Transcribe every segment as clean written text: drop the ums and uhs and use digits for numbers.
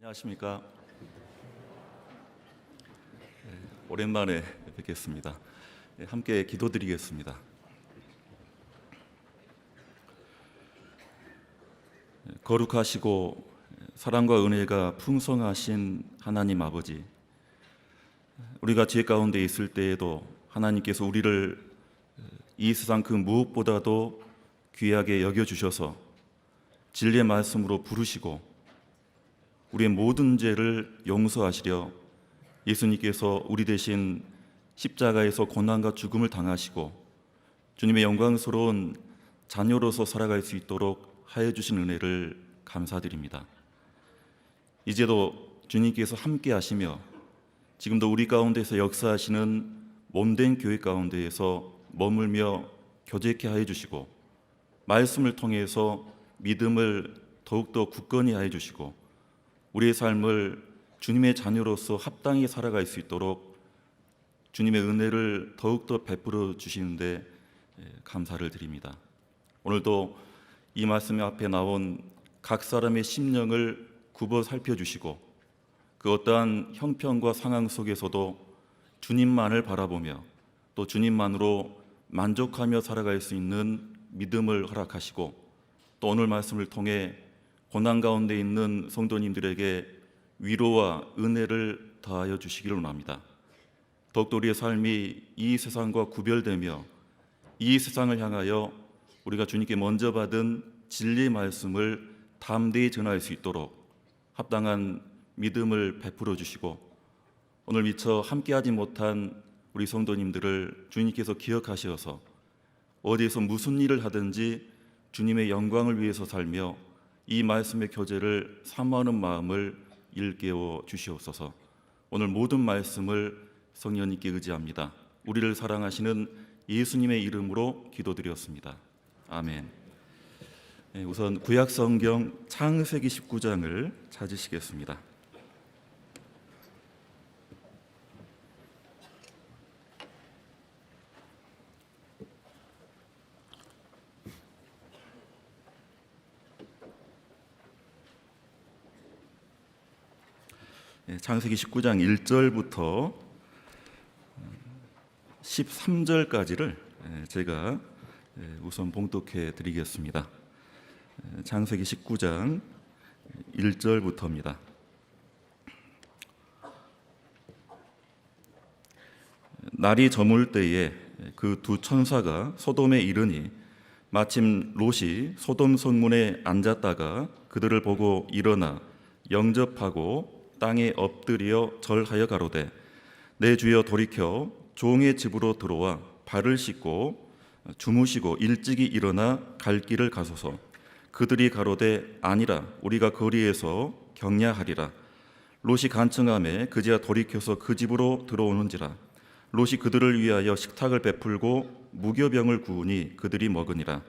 안녕하십니까. 오랜만에 뵙겠습니다. 함께 기도드리겠습니다. 거룩하시고 사랑과 은혜가 풍성하신 하나님 아버지, 우리가 죄 가운데 있을 때에도 하나님께서 우리를 이 세상 그 무엇보다도 귀하게 여겨주셔서 진리의 말씀으로 부르시고 우리의 모든 죄를 용서하시려 예수님께서 우리 대신 십자가에서 고난과 죽음을 당하시고 주님의 영광스러운 자녀로서 살아갈 수 있도록 하여 주신 은혜를 감사드립니다. 이제도 주님께서 함께 하시며 지금도 우리 가운데서 역사하시는 몸된 교회 가운데에서 머물며 교제케 하여 주시고 말씀을 통해서 믿음을 더욱더 굳건히 하여 주시고 우리의 삶을 주님의 자녀로서 합당히 살아갈 수 있도록 주님의 은혜를 더욱더 베풀어 주시는데 감사를 드립니다. 오늘도 이 말씀 앞에 나온 각 사람의 심령을 굽어 살펴주시고 그 어떠한 형편과 상황 속에서도 주님만을 바라보며 또 주님만으로 만족하며 살아갈 수 있는 믿음을 허락하시고 또 오늘 말씀을 통해 고난 가운데 있는 성도님들에게 위로와 은혜를 더하여 주시기를 원합니다. 더욱더 우리의 삶이 이 세상과 구별되며 이 세상을 향하여 우리가 주님께 먼저 받은 진리의 말씀을 담대히 전할 수 있도록 합당한 믿음을 베풀어 주시고 오늘 미처 함께하지 못한 우리 성도님들을 주님께서 기억하셔서 어디에서 무슨 일을 하든지 주님의 영광을 위해서 살며 이 말씀의 교제를 사모하는 마음을 일깨워 주시옵소서. 오늘 모든 말씀을 성령님께 의지합니다. 우리를 사랑하시는 예수님의 이름으로 기도드렸습니다. 아멘. 우선 구약성경 창세기 19장을 찾으시겠습니다. 창세기 19장 1절부터 13절까지를 제가 우선 봉독해 드리겠습니다. 창세기 19장 1절부터입니다. 날이 저물 때에 그 두 천사가 소돔에 이르니 마침 롯이 소돔 성문에 앉았다가 그들을 보고 일어나 영접하고 땅에 엎드려 절하여 가로되 내 주여 돌이켜 종의 집으로 들어와 발을 씻고 주무시고 일찍이 일어나 갈 길을 가소서. 그들이 가로되 아니라 우리가 거리에서 경야하리라. 롯이 간청하매 그제야 돌이켜서 그 집으로 들어오는지라. 롯이 그들을 위하여 식탁을 베풀고 무교병을 구우니 그들이 먹으니라.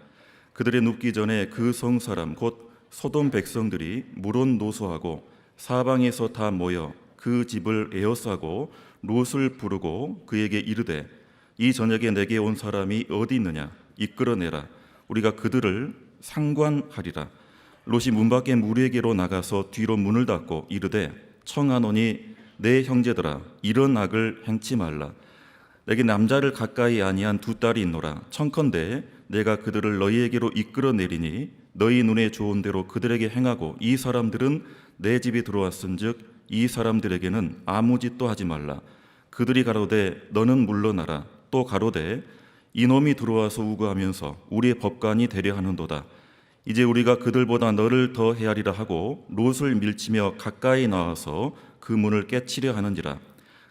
그들의 눕기 전에 그 성 사람 곧 소돔 백성들이 물론 노소하고 사방에서 다 모여 그 집을 에워싸고 롯을 부르고 그에게 이르되 이 저녁에 내게 온 사람이 어디 있느냐 이끌어내라. 우리가 그들을 상관하리라. 롯이 문 밖에 무리에게로 나가서 뒤로 문을 닫고 이르되 청하노니 내 형제들아 이런 악을 행치 말라. 내게 남자를 가까이 아니한 두 딸이 있노라. 청컨대 내가 그들을 너희에게로 이끌어내리니 너희 눈에 좋은 대로 그들에게 행하고 이 사람들은 내 집에 들어왔은즉 이 사람들에게는 아무 짓도 하지 말라. 그들이 가로되 너는 물러나라. 또 가로되 이놈이 들어와서 우거하면서 우리의 법관이 되려 하는도다. 이제 우리가 그들보다 너를 더 헤아리라 하고 롯을 밀치며 가까이 나와서 그 문을 깨치려 하는지라.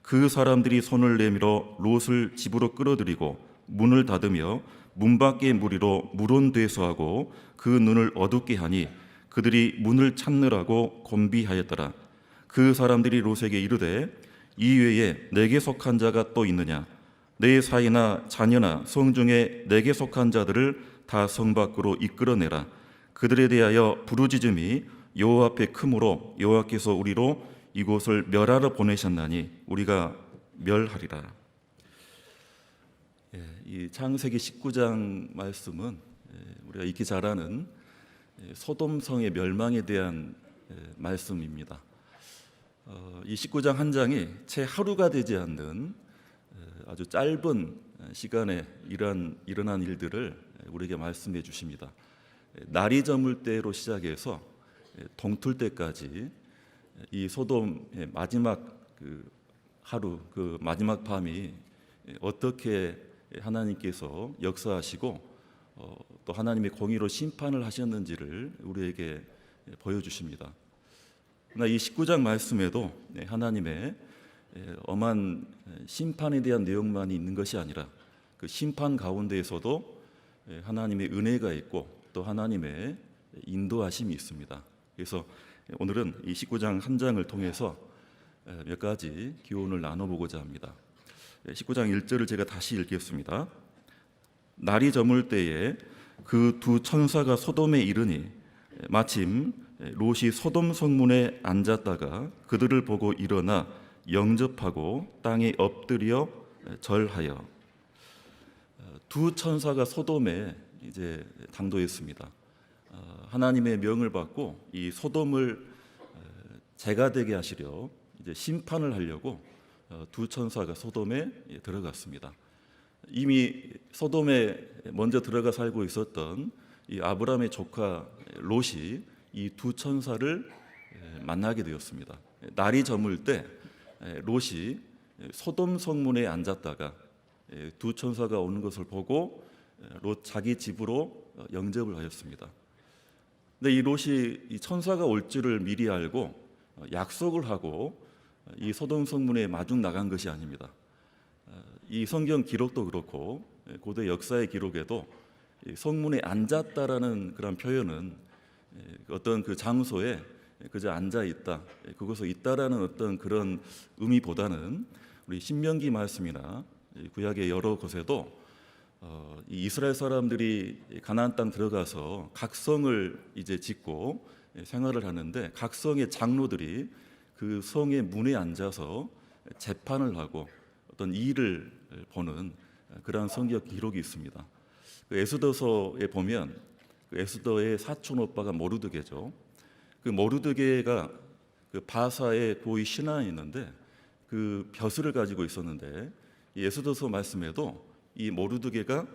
그 사람들이 손을 내밀어 롯을 집으로 끌어들이고 문을 닫으며 문 밖의 무리로 물온되소하고 그 눈을 어둡게 하니 그들이 문을 찾느라고 곤비하였더라. 그 사람들이 롯에게 이르되 이 외에 내게 속한 자가 또 있느냐? 내 사이나 자녀나 성 중에 내게 속한 자들을 다 성 밖으로 이끌어내라. 그들에 대하여 부르짖음이 여호와 앞에 크므로 여호와께서 우리로 이곳을 멸하러 보내셨나니 우리가 멸하리라. 이 창세기 19장 말씀은 우리가 익히 잘 아는 소돔성의 멸망에 대한 말씀입니다. 이 19장 한 장이 채 하루가 되지 않는 아주 짧은 시간에 일어난 일들을 우리에게 말씀해 주십니다. 날이 저물 때로 시작해서 동틀 때까지 이 소돔의 마지막 그 하루, 그 마지막 밤이 어떻게 하나님께서 역사하시고 또 하나님의 공의로 심판을 하셨는지를 우리에게 보여주십니다. 그러나 이 19장 말씀에도 하나님의 엄한 심판에 대한 내용만이 있는 것이 아니라 그 심판 가운데에서도 하나님의 은혜가 있고 또 하나님의 인도하심이 있습니다. 그래서 오늘은 이 19장 한 장을 통해서 몇 가지 교훈을 나눠보고자 합니다. 19장 1절을 제가 다시 읽겠습니다. 날이 저물 때에 그 두 천사가 소돔에 이르니 마침 롯이 소돔 성문에 앉았다가 그들을 보고 일어나 영접하고 땅에 엎드려 절하여. 두 천사가 소돔에 이제 당도했습니다. 하나님의 명을 받고 이 소돔을 재가 되게 하시려 이제 심판을 하려고 두 천사가 소돔에 들어갔습니다. 이미 소돔에 먼저 들어가 살고 있었던 이 아브라함의 조카 롯이 이 두 천사를 만나게 되었습니다. 날이 저물 때 롯이 소돔 성문에 앉았다가 두 천사가 오는 것을 보고 롯 자기 집으로 영접을 하였습니다. 근데 이 롯이 이 천사가 올 줄을 미리 알고 약속을 하고 이 소돔 성문에 마중 나간 것이 아닙니다. 이 성경 기록도 그렇고 고대 역사의 기록에도 성문에 앉았다라는 그런 표현은 어떤 그 장소에 그저 앉아 있다, 그곳에 있다라는 어떤 그런 의미보다는 우리 신명기 말씀이나 구약의 여러 곳에도 이 이스라엘 사람들이 가나안 땅 들어가서 각성을 이제 짓고 생활을 하는데 각 성의 장로들이 그 성의 문에 앉아서 재판을 하고 어떤 일을 보는 그러한 성경 기록이 있습니다. 그 에스더서에 보면 그 에스더의 사촌 오빠가 모르드게죠. 그 모르드게가 그 바사의 고위 신하에 있는데 그 벼슬을 가지고 있었는데 이 에스더서 말씀에도 이 모르드게가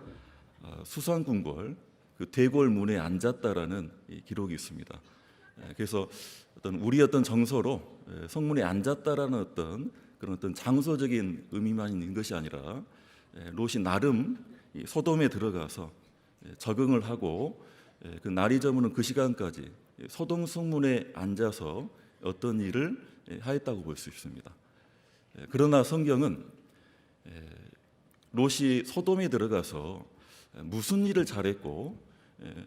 수상궁궐 그 대궐 문에 앉았다라는 기록이 있습니다. 그래서 우리 어떤 정서로 성문에 앉았다라는 그런 어떤 장소적인 의미만 있는 것이 아니라 롯이 나름 소돔에 들어가서 적응을 하고 그 날이 저무는 그 시간까지 소돔 성문에 앉아서 어떤 일을 하였다고 볼 수 있습니다. 그러나 성경은 롯이 소돔에 들어가서 무슨 일을 잘했고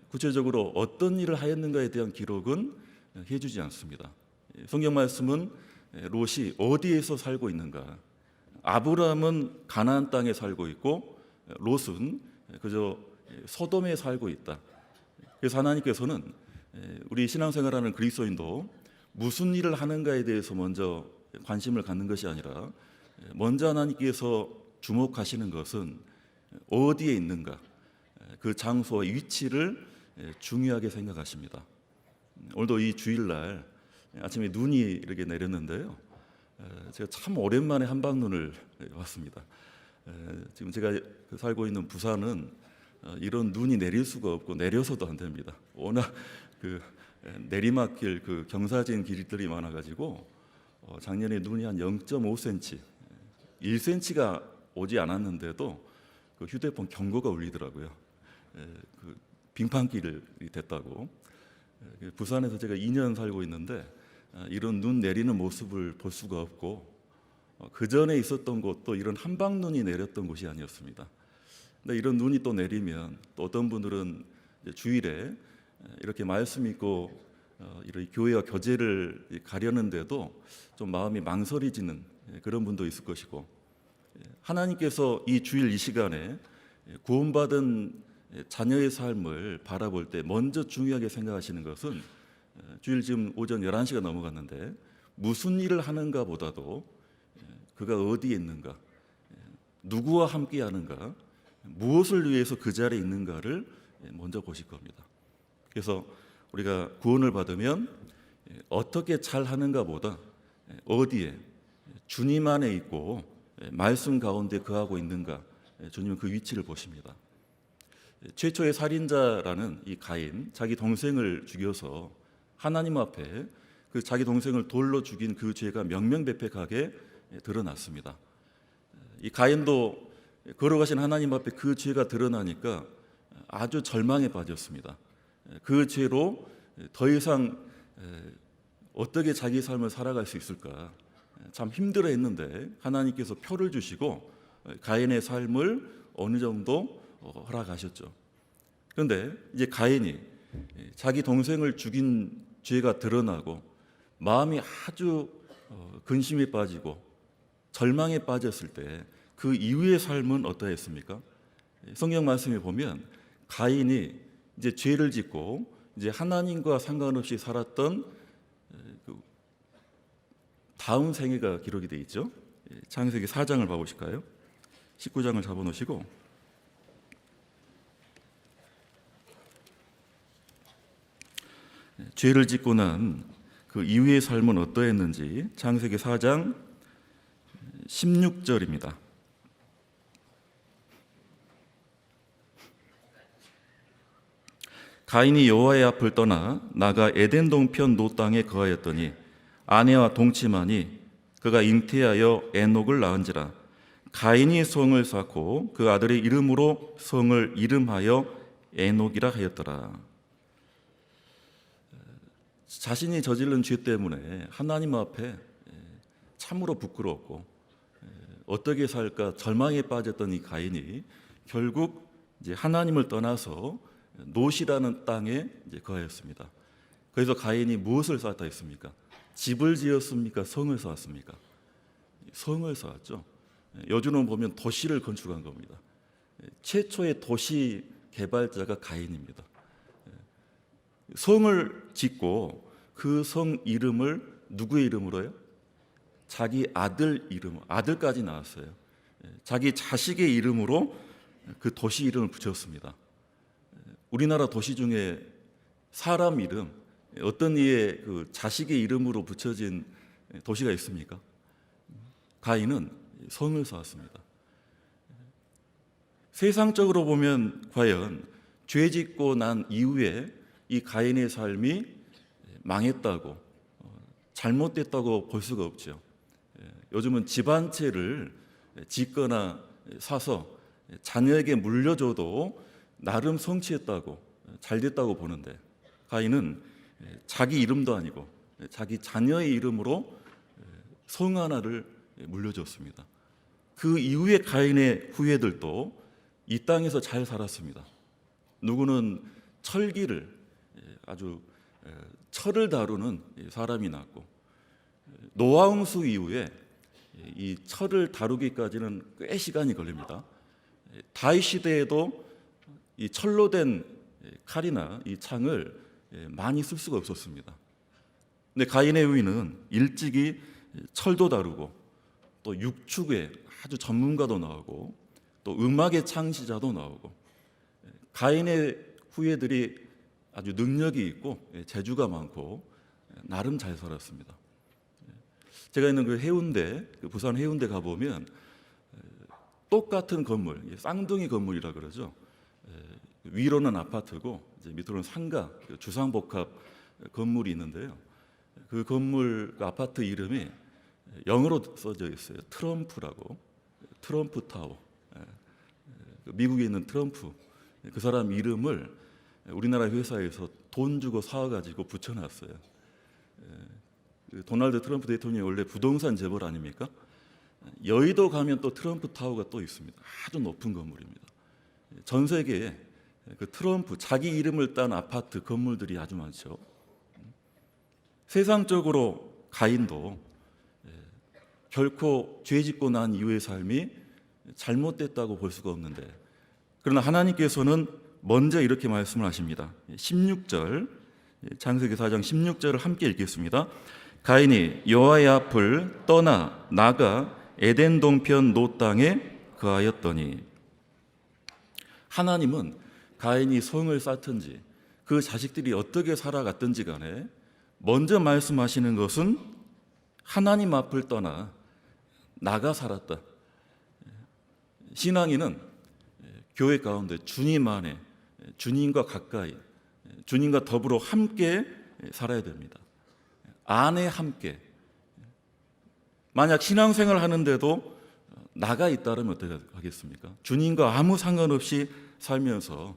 구체적으로 어떤 일을 하였는가에 대한 기록은 해주지 않습니다. 성경 말씀은 롯이 어디에서 살고 있는가, 아브라함은 가나안 땅에 살고 있고 롯은 그저 소돔에 살고 있다. 그래서 하나님께서는 우리 신앙생활하는 그리스도인도 무슨 일을 하는가에 대해서 먼저 관심을 갖는 것이 아니라 먼저 하나님께서 주목하시는 것은 어디에 있는가, 그 장소와 위치를 중요하게 생각하십니다. 오늘도 이 주일날 아침에 눈이 이렇게 내렸는데요. 제가 참 오랜만에 한방눈을 봤습니다. 지금 제가 살고 있는 부산은 이런 눈이 내릴 수가 없고 내려서도 안 됩니다. 워낙 그 내리막길, 그 경사진 길들이 많아가지고 작년에 눈이 한 0.5cm, 1cm가 오지 않았는데도 그 휴대폰 경고가 울리더라고요. 그 빙판길이 됐다고. 부산에서 제가 2년 살고 있는데 이런 눈 내리는 모습을 볼 수가 없고 그 전에 있었던 곳도 이런 한방눈이 내렸던 곳이 아니었습니다. 근데 이런 눈이 또 내리면 또 어떤 분들은 주일에 이렇게 말씀 있고 이런 교회와 교제를 가려는데도 좀 마음이 망설여지는 그런 분도 있을 것이고, 하나님께서 이 주일 이 시간에 구원받은 자녀의 삶을 바라볼 때 먼저 중요하게 생각하시는 것은 주일 지금 오전 11시가 넘어갔는데 무슨 일을 하는가 보다도 그가 어디에 있는가, 누구와 함께 하는가, 무엇을 위해서 그 자리에 있는가를 먼저 보실 겁니다. 그래서 우리가 구원을 받으면 어떻게 잘 하는가 보다 어디에? 주님 안에 있고 말씀 가운데 거하고 있는가? 주님은 그 위치를 보십니다. 최초의 살인자라는 이 가인, 자기 동생을 죽여서 하나님 앞에 그 자기 동생을 돌로 죽인 그 죄가 명명백백하게 드러났습니다. 이 가인도 걸어가신 하나님 앞에 그 죄가 드러나니까 아주 절망에 빠졌습니다. 그 죄로 더 이상 어떻게 자기 삶을 살아갈 수 있을까 참 힘들어했는데 하나님께서 표를 주시고 가인의 삶을 어느 정도 허락하셨죠. 그런데 이제 가인이 자기 동생을 죽인 죄가 드러나고 마음이 아주 근심에 빠지고 절망에 빠졌을 때 그 이후의 삶은 어떠했습니까? 성경 말씀에 보면 가인이 이제 죄를 짓고 이제 하나님과 상관없이 살았던 그 다음 생애가 기록이 되어 있죠. 창세기 4장을 봐보실까요? 19장을 잡아놓으시고 죄를 짓고 난 그 이후의 삶은 어떠했는지 창세기 4장 16절입니다. 가인이 여호와의 앞을 떠나 나가 에덴 동편 노 땅에 거하였더니 아내와 동침하니 그가 잉태하여 에녹을 낳은지라. 가인이 성을 쌓고 그 아들의 이름으로 성을 이름하여 에녹이라 하였더라. 자신이 저지른 죄 때문에 하나님 앞에 참으로 부끄러웠고 어떻게 살까 절망에 빠졌던 이 가인이 결국 이제 하나님을 떠나서 노시라는 땅에 이제 거하였습니다. 그래서 가인이 무엇을 쌓았다 했습니까? 집을 지었습니까? 성을 쌓았습니까? 성을 쌓았죠. 여주는 보면 도시를 건축한 겁니다. 최초의 도시 개발자가 가인입니다. 성을 짓고 그 성 이름을 누구의 이름으로요? 자기 아들 이름, 아들까지 나왔어요. 자기 자식의 이름으로 그 도시 이름을 붙였습니다. 우리나라 도시 중에 사람 이름, 어떤 이의 그 자식의 이름으로 붙여진 도시가 있습니까? 가인은 성을 쌓았습니다. 세상적으로 보면 과연 죄 짓고 난 이후에 이 가인의 삶이 망했다고 잘못됐다고 볼 수가 없죠. 요즘은 집 한 채를 짓거나 사서 자녀에게 물려줘도 나름 성취했다고 잘됐다고 보는데 가인은 자기 이름도 아니고 자기 자녀의 이름으로 성 하나를 물려줬습니다. 그 이후에 가인의 후예들도 이 땅에서 잘 살았습니다. 누구는 철기를 아주 철을 다루는 사람이 났고 노아홍수 이후에 이 철을 다루기까지는 꽤 시간이 걸립니다. 다윗 시대에도 이 철로 된 칼이나 이 창을 많이 쓸 수가 없었습니다. 근데 가인의 후예는 일찍이 철도 다루고 또 육축의 아주 전문가도 나오고 또 음악의 창시자도 나오고 가인의 후예들이 아주 능력이 있고 재주가 많고 나름 잘 살았습니다. 제가 있는 그 해운대, 그 부산 해운대 가보면 똑같은 건물, 쌍둥이 건물이라 그러죠. 위로는 아파트고 이제 밑으로는 상가, 주상복합 건물이 있는데요. 그 건물, 그 아파트 이름이 영어로 써져 있어요. 트럼프라고, 트럼프 타워. 미국에 있는 트럼프, 그 사람 이름을 우리나라 회사에서 돈 주고 사와가지고 붙여놨어요. 도널드 트럼프 대통령이 원래 부동산 재벌 아닙니까? 여의도 가면 또 트럼프 타워가 또 있습니다. 아주 높은 건물입니다. 전 세계에 그 트럼프 자기 이름을 딴 아파트 건물들이 아주 많죠. 세상적으로 가인도 결코 죄 짓고 난 이후의 삶이 잘못됐다고 볼 수가 없는데 그러나 하나님께서는 먼저 이렇게 말씀을 하십니다. 16절 창세기 4장 16절을 함께 읽겠습니다. 가인이 여호와의 앞을 떠나 나가 에덴 동편 노 땅에 거하였더니 하나님은 가인이 성을 쌓든지 그 자식들이 어떻게 살아갔든지 간에 먼저 말씀하시는 것은 하나님 앞을 떠나 나가 살았다. 신앙인은 교회 가운데 주님 안에, 주님과 가까이, 주님과 더불어 함께 살아야 됩니다. 안에 함께. 만약 신앙생활을 하는데도 나가 있다면 어떻게 하겠습니까? 주님과 아무 상관없이 살면서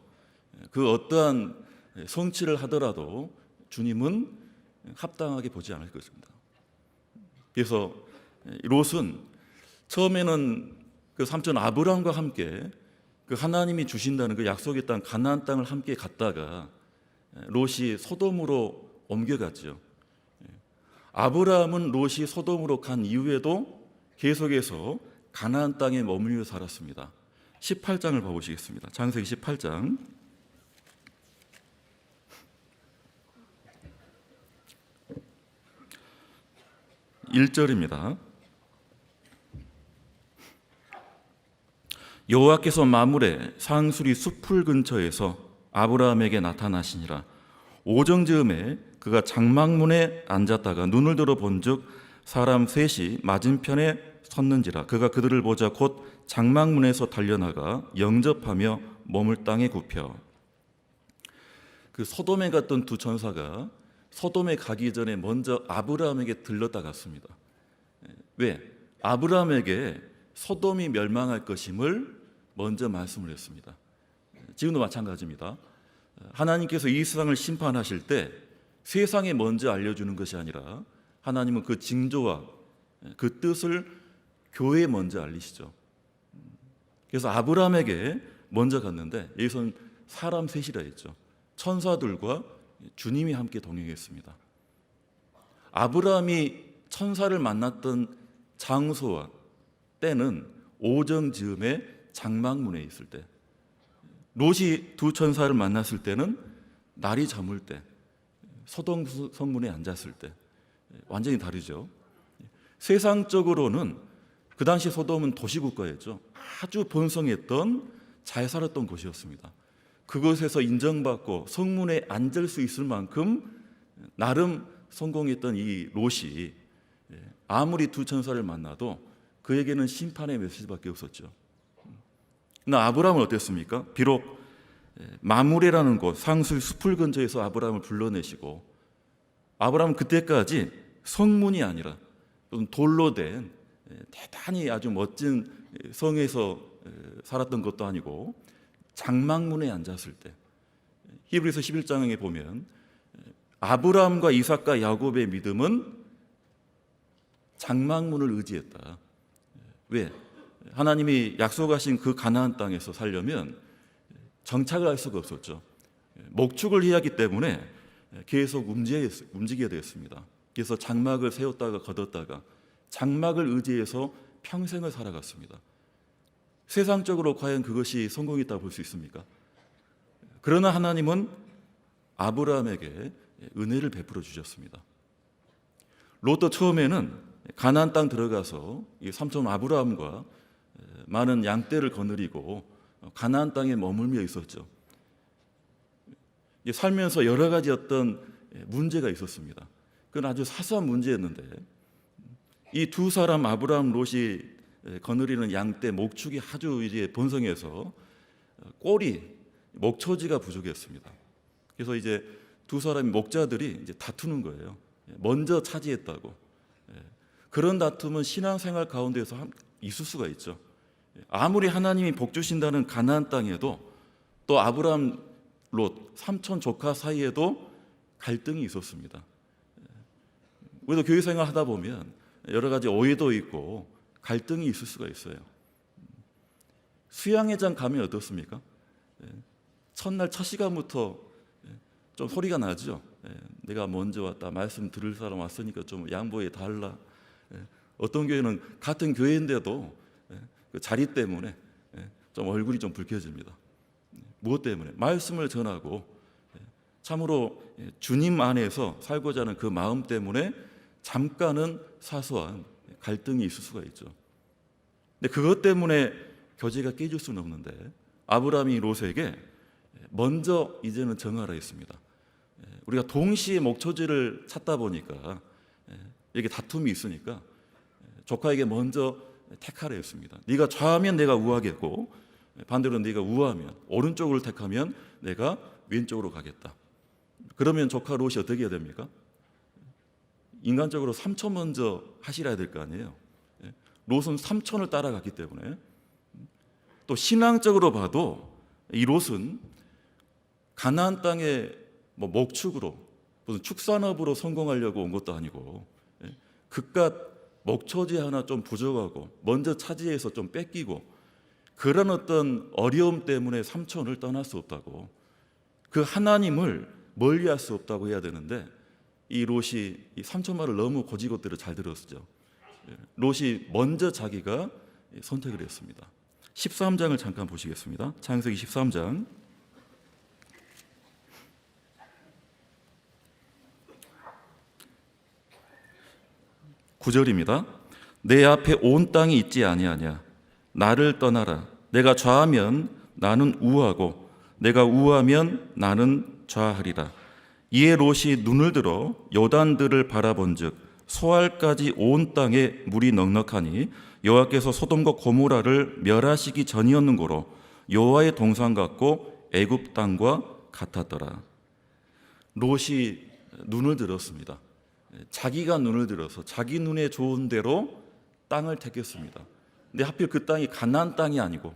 그 어떠한 성취를 하더라도 주님은 합당하게 보지 않을 것입니다. 그래서 롯은 처음에는 그 삼촌 아브라함과 함께 그 하나님이 주신다는 그 약속의 땅 가나안 땅을 함께 갔다가 롯이 소돔으로 옮겨갔죠. 아브라함은 롯이 소돔으로 간 이후에도 계속해서 가나안 땅에 머물며 살았습니다. 18장을 봐보시겠습니다. 창세기 18장 1절입니다. 여호와께서 마물의 상수리 숲풀 근처에서 아브라함에게 나타나시니라. 오정즈음에 그가 장막문에 앉았다가 눈을 들어 본즉 사람 셋이 맞은편에 섰는지라. 그가 그들을 보자 곧 장막문에서 달려나가 영접하며 몸을 땅에 굽혀. 그 소돔에 갔던 두 천사가 소돔에 가기 전에 먼저 아브라함에게 들렀다 갔습니다. 왜? 아브라함에게 소돔이 멸망할 것임을 먼저 말씀을 했습니다. 지금도 마찬가지입니다. 하나님께서 이 세상을 심판하실 때 세상에 먼저 알려주는 것이 아니라 하나님은 그 징조와 그 뜻을 교회에 먼저 알리시죠. 그래서 아브라함에게 먼저 갔는데 여기서는 사람 셋이라 했죠. 천사들과 주님이 함께 동행했습니다. 아브라함이 천사를 만났던 장소와 때는 오정 즈음에 장막문에 있을 때, 롯이 두 천사를 만났을 때는 날이 저물 때, 소돔 성문에 앉았을 때 완전히 다르죠. 세상적으로는 그 당시 소돔은 도시국가였죠. 아주 번성했던 잘 살았던 곳이었습니다. 그곳에서 인정받고 성문에 앉을 수 있을 만큼 나름 성공했던 이 롯이 아무리 두 천사를 만나도 그에게는 심판의 메시지밖에 없었죠. 그러나 아브라함은 어땠습니까? 비록 마므레라는 곳 상수 숲을 근처에서 아브라함을 불러내시고 아브라함은 그때까지 성문이 아니라 돌로 된 대단히 아주 멋진 성에서 살았던 것도 아니고 장막문에 앉았을 때, 히브리서 11장에 보면 아브라함과 이삭과 야곱의 믿음은 장막문을 의지했다. 왜? 하나님이 약속하신 그 가나안 땅에서 살려면 정착을 할 수가 없었죠. 목축을 해야 하기 때문에 계속 움직여야 되었습니다. 그래서 장막을 세웠다가 걷었다가 장막을 의지해서 평생을 살아갔습니다. 세상적으로 과연 그것이 성공했다고 볼 수 있습니까? 그러나 하나님은 아브라함에게 은혜를 베풀어 주셨습니다. 롯도 처음에는 가나안 땅 들어가서 삼촌 아브라함과 많은 양떼를 거느리고 가나안 땅에 머물며 있었죠. 살면서 여러 가지 어떤 문제가 있었습니다. 그건 아주 사소한 문제였는데 이 두 사람 아브라함 롯이 거느리는 양떼 목축이 아주 이제 번성해서 꼴이 목초지가 부족했습니다. 그래서 이제 두 사람이 목자들이 이제 다투는 거예요. 먼저 차지했다고. 그런 다툼은 신앙생활 가운데서 있을 수가 있죠. 아무리 하나님이 복 주신다는 가나안 땅에도 또 아브라함 롯 삼촌 조카 사이에도 갈등이 있었습니다. 우리도 교회 생활 하다 보면 여러 가지 오해도 있고 갈등이 있을 수가 있어요. 수양회장 가면 어떻습니까? 첫날 첫 시간부터 좀 소리가 나죠. 내가 먼저 왔다, 말씀 들을 사람 왔으니까 좀 양보해 달라. 어떤 교회는 같은 교회인데도 그 자리 때문에 좀 얼굴이 좀 붉혀집니다. 무엇 때문에? 말씀을 전하고 참으로 주님 안에서 살고자 하는 그 마음 때문에 잠깐은 사소한 갈등이 있을 수가 있죠. 근데 그것 때문에 교제가 깨질 수는 없는데 아브라함이 롯에게 먼저 이제는 정하라 했습니다. 우리가 동시에 목초지를 찾다 보니까 이게 다툼이 있으니까 조카에게 먼저 택하라 했습니다. 네가 좌하면 내가 우하겠고 반대로 네가 우하면 오른쪽을 택하면 내가 왼쪽으로 가겠다. 그러면 조카 롯이 어떻게 해야 됩니까? 인간적으로 삼촌 먼저 하시라 될 거 아니에요. 롯은 삼촌을 따라갔기 때문에. 또 신앙적으로 봐도 이 롯은 가나안 땅에 뭐 목축으로 무슨 축산업으로 성공하려고 온 것도 아니고 그깟 목초지 하나 좀 부족하고 먼저 차지해서 좀 뺏기고 그런 어떤 어려움 때문에 삼촌을 떠날 수 없다고, 그 하나님을 멀리할 수 없다고 해야 되는데 이 롯이 이 삼촌 말을 너무 고지고대로 잘 들었죠. 롯이 먼저 자기가 선택을 했습니다. 13장을 잠깐 보시겠습니다. 창세기 13장 9절입니다. 내 앞에 온 땅이 있지 아니하냐. 나를 떠나라. 내가 좌하면 나는 우하고 내가 우하면 나는 좌하리라. 이에 롯이 눈을 들어 요단들을 바라본즉 소알까지 온 땅에 물이 넉넉하니 여호와께서 소돔과 고모라를 멸하시기 전이었는고로 여호와의 동산 같고 애굽 땅과 같았더라. 롯이 눈을 들었습니다. 자기가 눈을 들어서 자기 눈에 좋은 대로 땅을 택했습니다. 근데 하필 그 땅이 가나안 땅이 아니고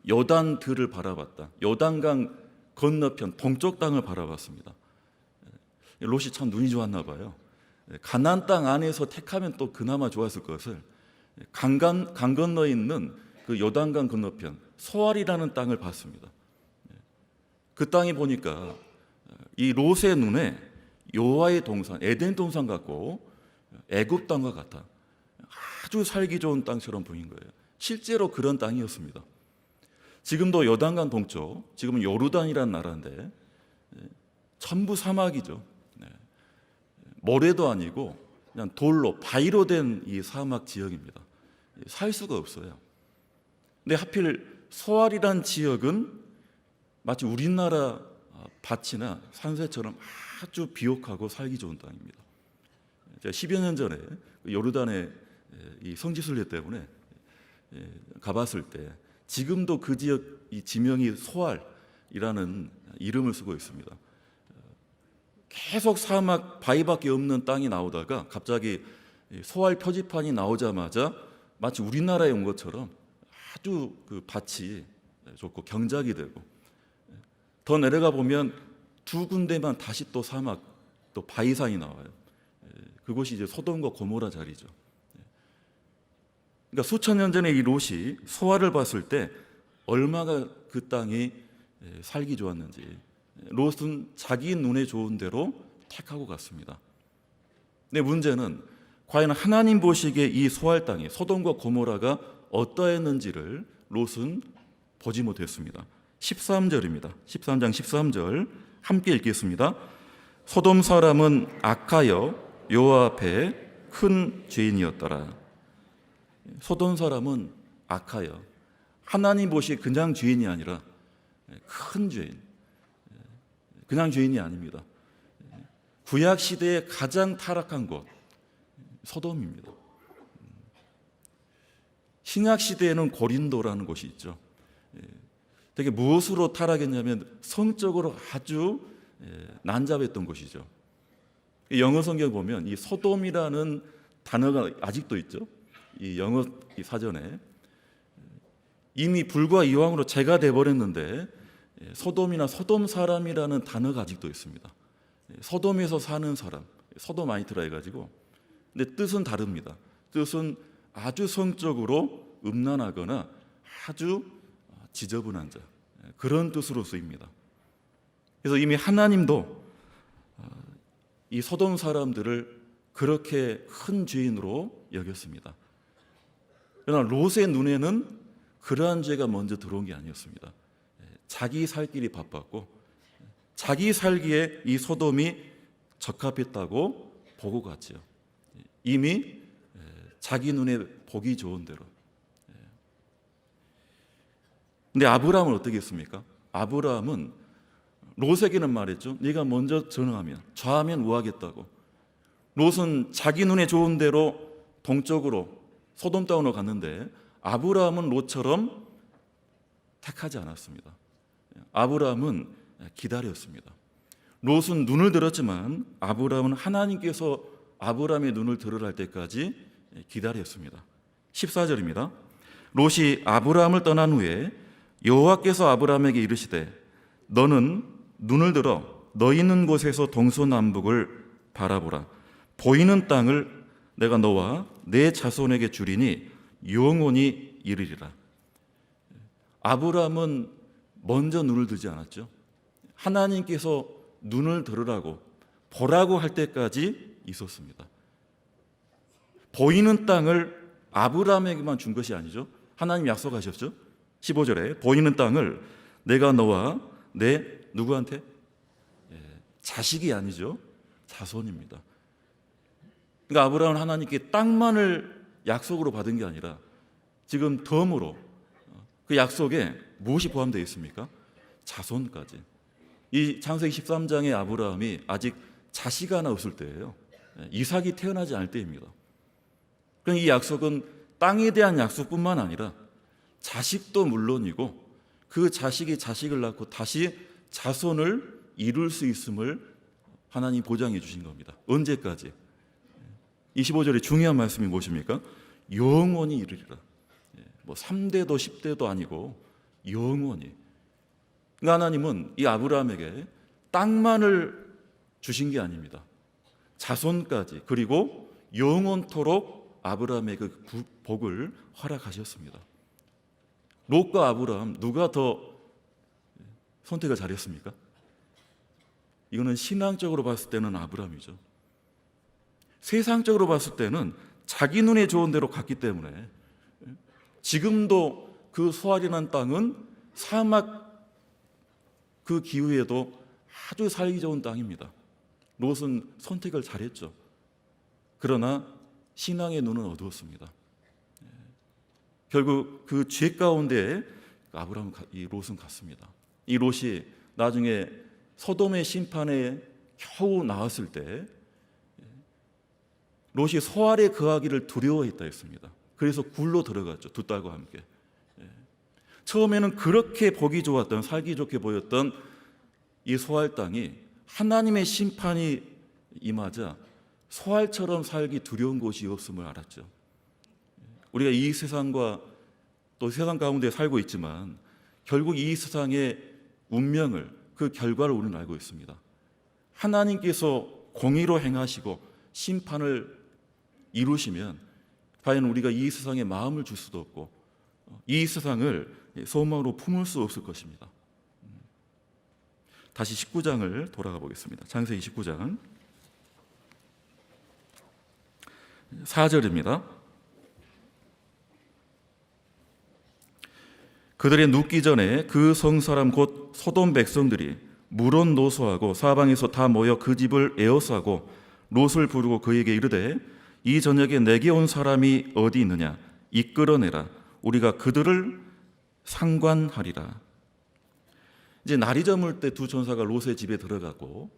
요단들을 바라봤다. 요단강 건너편 동쪽 땅을 바라봤습니다. 롯이 참 눈이 좋았나 봐요. 가나안 땅 안에서 택하면 또 그나마 좋았을 것을 강 건너에 있는 그 요단강 건너편 소알이라는 땅을 봤습니다. 그 땅이 보니까 이 롯의 눈에 여호와의 동산, 에덴 동산 같고 애굽 땅과 같아 아주 살기 좋은 땅처럼 보인 거예요. 실제로 그런 땅이었습니다. 지금도 요단강 동쪽, 지금은 요르단이라는 나라인데 전부 사막이죠. 모래도 아니고 그냥 돌로 바위로 된 이 사막 지역입니다. 살 수가 없어요. 근데 하필 소알이란 지역은 마치 우리나라 밭이나 산세처럼 아주 비옥하고 살기 좋은 땅입니다. 제가 10여 년 전에 요르단에 이 성지순례 때문에 가봤을 때 지금도 그 지역 이 지명이 소알이라는 이름을 쓰고 있습니다. 계속 사막 바위밖에 없는 땅이 나오다가 갑자기 소알 표지판이 나오자마자 마치 우리나라에 온 것처럼 아주 그 밭이 좋고 경작이 되고, 더 내려가 보면 두 군데만 다시 또 사막, 또 바위산이 나와요. 그곳이 이제 소돔과 고모라 자리죠. 그러니까 수천 년 전에 이 롯이 소알을 봤을 때 얼마나 그 땅이 살기 좋았는지 롯은 자기 눈에 좋은 대로 택하고 갔습니다. 근데 문제는 과연 하나님 보시기에 이 소알 땅이 소돔과 고모라가 어떠했는지를 롯은 보지 못했습니다. 13절입니다. 13장 13절 함께 읽겠습니다. 소돔 사람은 악하여 여호와 앞에 큰 죄인이었더라. 소돔 사람은 악하여, 하나님 보시기에 그냥 죄인이 아니라 큰 죄인, 그냥 죄인이 아닙니다. 구약 시대의 가장 타락한 곳 소돔입니다. 신약 시대에는 고린도라는 곳이 있죠. 되게 무엇으로 타락했냐면 성적으로 아주 난잡했던 곳이죠. 영어 성경 보면 이 소돔이라는 단어가 아직도 있죠. 이 영어 사전에 이미 불과 이왕으로 죄가 돼버렸는데 소돔이나 소돔 사람이라는 단어가 아직도 있습니다. 소돔에서 사는 사람, 소도마이트라 해가지고, 근데 뜻은 다릅니다. 뜻은 아주 성적으로 음란하거나 아주 지저분한 자, 그런 뜻으로 쓰입니다. 그래서 이미 하나님도 이 소돔 사람들을 그렇게 큰 죄인으로 여겼습니다. 그러나 롯의 눈에는 그러한 죄가 먼저 들어온 게 아니었습니다. 자기 살 길이 바빴고 자기 살기에 이 소돔이 적합했다고 보고 갔죠. 이미 자기 눈에 보기 좋은 대로. 근데 아브라함은 어떻게 했습니까? 아브라함은 롯에게는 말했죠. 네가 먼저 전응하면, 좌하면 우하겠다고. 롯은 자기 눈에 좋은 대로 동쪽으로 소돔 땅으로 갔는데 아브라함은 롯처럼 택하지 않았습니다. 아브라함은 기다렸습니다. 롯은 눈을 들었지만 아브라함은 하나님께서 아브라함의 눈을 들으라 할 때까지 기다렸습니다. 14절입니다. 롯이 아브라함을 떠난 후에 여호와께서 아브라함에게 이르시되 너는 눈을 들어 너 있는 곳에서 동서남북을 바라보라. 보이는 땅을 내가 너와 내 자손에게 주리니 영원히 이르리라. 아브라함은 먼저 눈을 들지 않았죠. 하나님께서 눈을 들으라고 보라고 할 때까지 있었습니다. 보이는 땅을 아브라함에게만 준 것이 아니죠. 하나님 약속하셨죠. 15절에 보이는 땅을 내가 너와 내 누구한테? 자식이 아니죠. 자손입니다. 그러니까 아브라함은 하나님께 땅만을 약속으로 받은 게 아니라 지금 덤으로 그 약속에 무엇이 포함되어 있습니까? 자손까지. 이 창세기 13장의 아브라함이 아직 자식 하나 없을 때예요. 이삭이 태어나지 않을 때입니다. 그럼 이 약속은 땅에 대한 약속뿐만 아니라 자식도 물론이고 그 자식이 자식을 낳고 다시 자손을 이룰 수 있음을 하나님 보장해 주신 겁니다. 언제까지? 25절에 중요한 말씀이 무엇입니까? 영원히 이르리라. 뭐 3대도 10대도 아니고 영원히. 그러니까 하나님은 이 아브라함에게 땅만을 주신 게 아닙니다. 자손까지 그리고 영원토록 아브라함의 그 복을 허락하셨습니다. 롯과 아브라함 누가 더 선택을 잘했습니까? 이거는 신앙적으로 봤을 때는 아브라함이죠. 세상적으로 봤을 때는 자기 눈에 좋은 대로 갔기 때문에 지금도 그 소알이라는 땅은 사막 그 기후에도 아주 살기 좋은 땅입니다. 롯은 선택을 잘했죠. 그러나 신앙의 눈은 어두웠습니다. 결국 그 죄 가운데 아브라함, 이 롯은 갔습니다. 이 롯이 나중에 소돔의 심판에 겨우 나왔을 때 롯이 소알에 거하기를 두려워했다 했습니다. 그래서 굴로 들어갔죠. 두 딸과 함께. 처음에는 그렇게 보기 좋았던, 살기 좋게 보였던 이 소알 땅이 하나님의 심판이 임하자 소알처럼 살기 두려운 곳이 없음을 알았죠. 우리가 이 세상과 또 세상 가운데 살고 있지만 결국 이 세상의 운명을, 그 결과를 우리는 알고 있습니다. 하나님께서 공의로 행하시고 심판을 이루시면 과연 우리가 이 세상에 마음을 줄 수도 없고 이 세상을 소망으로 품을 수 없을 것입니다. 다시 19장을 돌아가 보겠습니다. 창세기 19장 4절입니다. 그들의 눕기 전에 그 성사람 곧 소돔 백성들이 물은 노소하고 사방에서 다 모여 그 집을 에워싸고 롯을 부르고 그에게 이르되 이 저녁에 내게 온 사람이 어디 있느냐 이끌어내라 우리가 그들을 상관하리라. 이제 날이 저물 때 두 천사가 롯의 집에 들어가고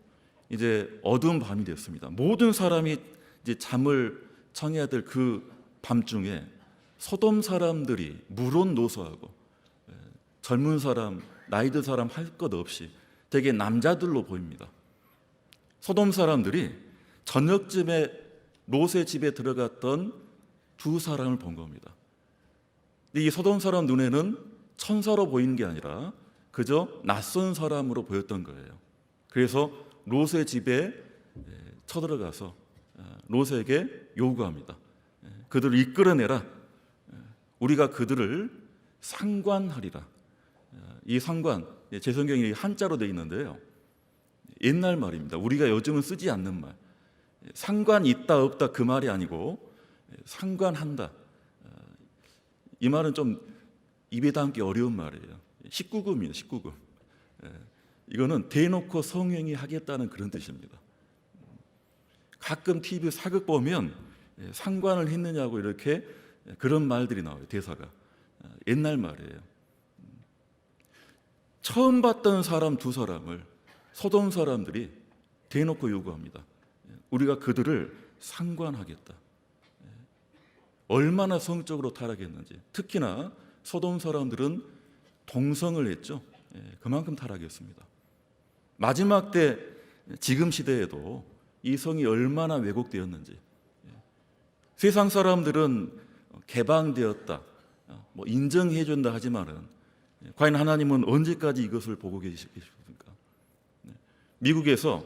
이제 어두운 밤이 됐습니다. 모든 사람이 이제 잠을 청해야 될 그 밤중에 소돔 사람들이 물은 노소하고 젊은 사람, 나이 든 사람 할 것 없이 되게 남자들로 보입니다. 소돔 사람들이 저녁쯤에 롯의 집에 들어갔던 두 사람을 본 겁니다. 이 소돔 사람 눈에는 천사로 보이는 게 아니라 그저 낯선 사람으로 보였던 거예요. 그래서 롯의 집에 쳐들어가서 롯에게 요구합니다. 그들을 이끌어내라. 우리가 그들을 상관하리라. 이 상관, 제 성경이 한자로 되어 있는데요. 옛날 말입니다. 우리가 요즘은 쓰지 않는 말. 상관 있다 없다 그 말이 아니고 상관한다. 이 말은 좀 입에 담기 어려운 말이에요. 19금이에요. 19금. 이거는 대놓고 성행위 하겠다는 그런 뜻입니다. 가끔 TV 사극 보면 상관을 했느냐고 이렇게 그런 말들이 나와요. 대사가. 옛날 말이에요. 처음 봤던 사람 두 사람을 소돔 사람들이 대놓고 요구합니다. 우리가 그들을 상관하겠다. 얼마나 성적으로 타락했는지. 특히나 소돔 사람들은 동성을 했죠. 그만큼 타락했습니다. 마지막 때 지금 시대에도 이 성이 얼마나 왜곡되었는지. 세상 사람들은 개방되었다, 뭐 인정해 준다 하지만은 과연 하나님은 언제까지 이것을 보고 계십니까? 미국에서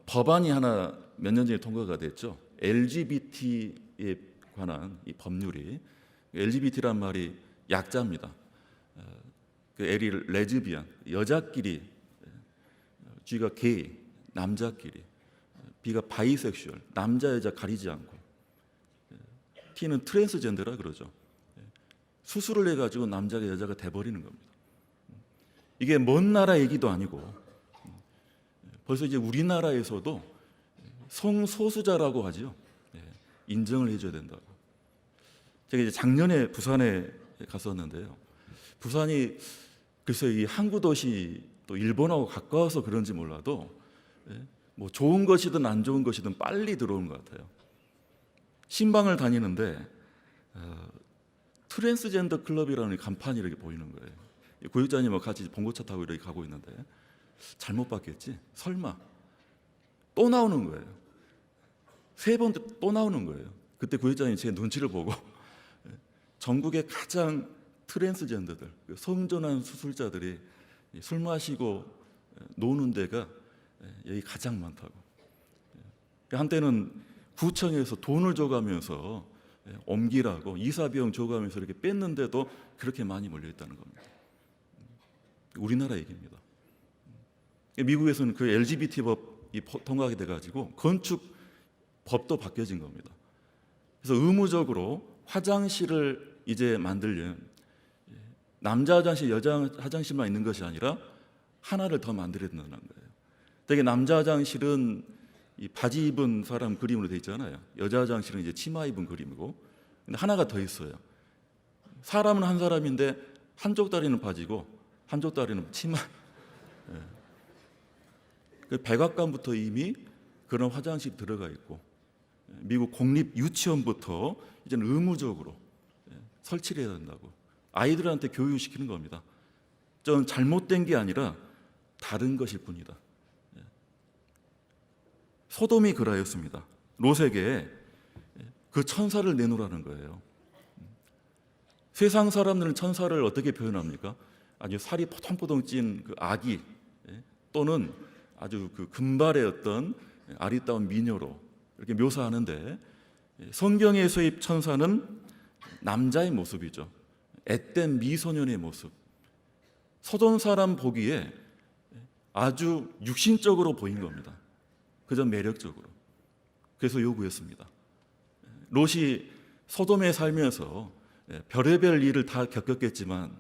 법안이 하나 몇 년 전에 통과가 됐죠. LGBT에 관한 이 법률이, LGBT란 말이 약자입니다. 그 L이 레즈비안, 여자끼리, G가 게이, 남자끼리, B가 바이섹슈얼, 남자 여자 가리지 않고, T는 트랜스젠더라 그러죠. 수술을 해가지고 남자가 여자가 돼버리는 겁니다. 이게 먼 나라 얘기도 아니고 벌써 이제 우리나라에서도 성소수자라고 하죠. 인정을 해줘야 된다고. 제가 이제 작년에 부산에 갔었는데요. 부산이 글쎄 이 항구 도시 또 일본하고 가까워서 그런지 몰라도 뭐 좋은 것이든 안 좋은 것이든 빨리 들어오는 것 같아요. 신방을 다니는데 트랜스젠더 클럽이라는 간판이 이렇게 보이는 거예요. 구역장님하고 같이 봉고차 타고 이렇게 가고 있는데 잘못 봤겠지? 설마 또 나오는 거예요. 세 번 또 나오는 거예요. 그때 구역장님 제 눈치를 보고 전국의 가장 트랜스젠더들, 성전환 수술자들이 술 마시고 노는 데가 여기 가장 많다고. 한때는 구청에서 돈을 줘가면서 옮기라고 이사 비용 줘가면서 이렇게 뺐는데도 그렇게 많이 몰려있다는 겁니다. 우리나라 얘기입니다. 미국에서는 그 LGBT 법이 통과하게 돼가지고 건축 법도 바뀌어진 겁니다. 그래서 의무적으로 화장실을 이제 만들려면 남자 화장실, 여자 화장실만 있는 것이 아니라 하나를 더 만들어야 된다는 거예요. 되게 남자 화장실은 이 바지 입은 사람 그림으로 돼 있잖아요. 여자 화장실은 이제 치마 입은 그림이고, 근데 하나가 더 있어요. 사람은 한 사람인데 한쪽 다리는 바지고 한쪽 다리는 치마. 그 백악관부터 이미 그런 화장실 들어가 있고, 미국 공립 유치원부터 이제는 의무적으로 설치를 해야 된다고 아이들한테 교육시키는 겁니다. 전 잘못된 게 아니라 다른 것일 뿐이다. 소돔이 그라였습니다. 롯에게 그 천사를 내놓으라는 거예요. 세상 사람들은 천사를 어떻게 표현합니까? 아주 살이 포동포동 찐 그 아기, 또는 아주 그 금발의 어떤 아리따운 미녀로 이렇게 묘사하는데, 성경에서의 천사는 남자의 모습이죠. 앳된 미소년의 모습. 소돔 사람 보기에 아주 육신적으로 보인 겁니다. 그저 매력적으로. 그래서 요구했습니다. 롯이 소돔에 살면서 별의별 일을 다 겪었겠지만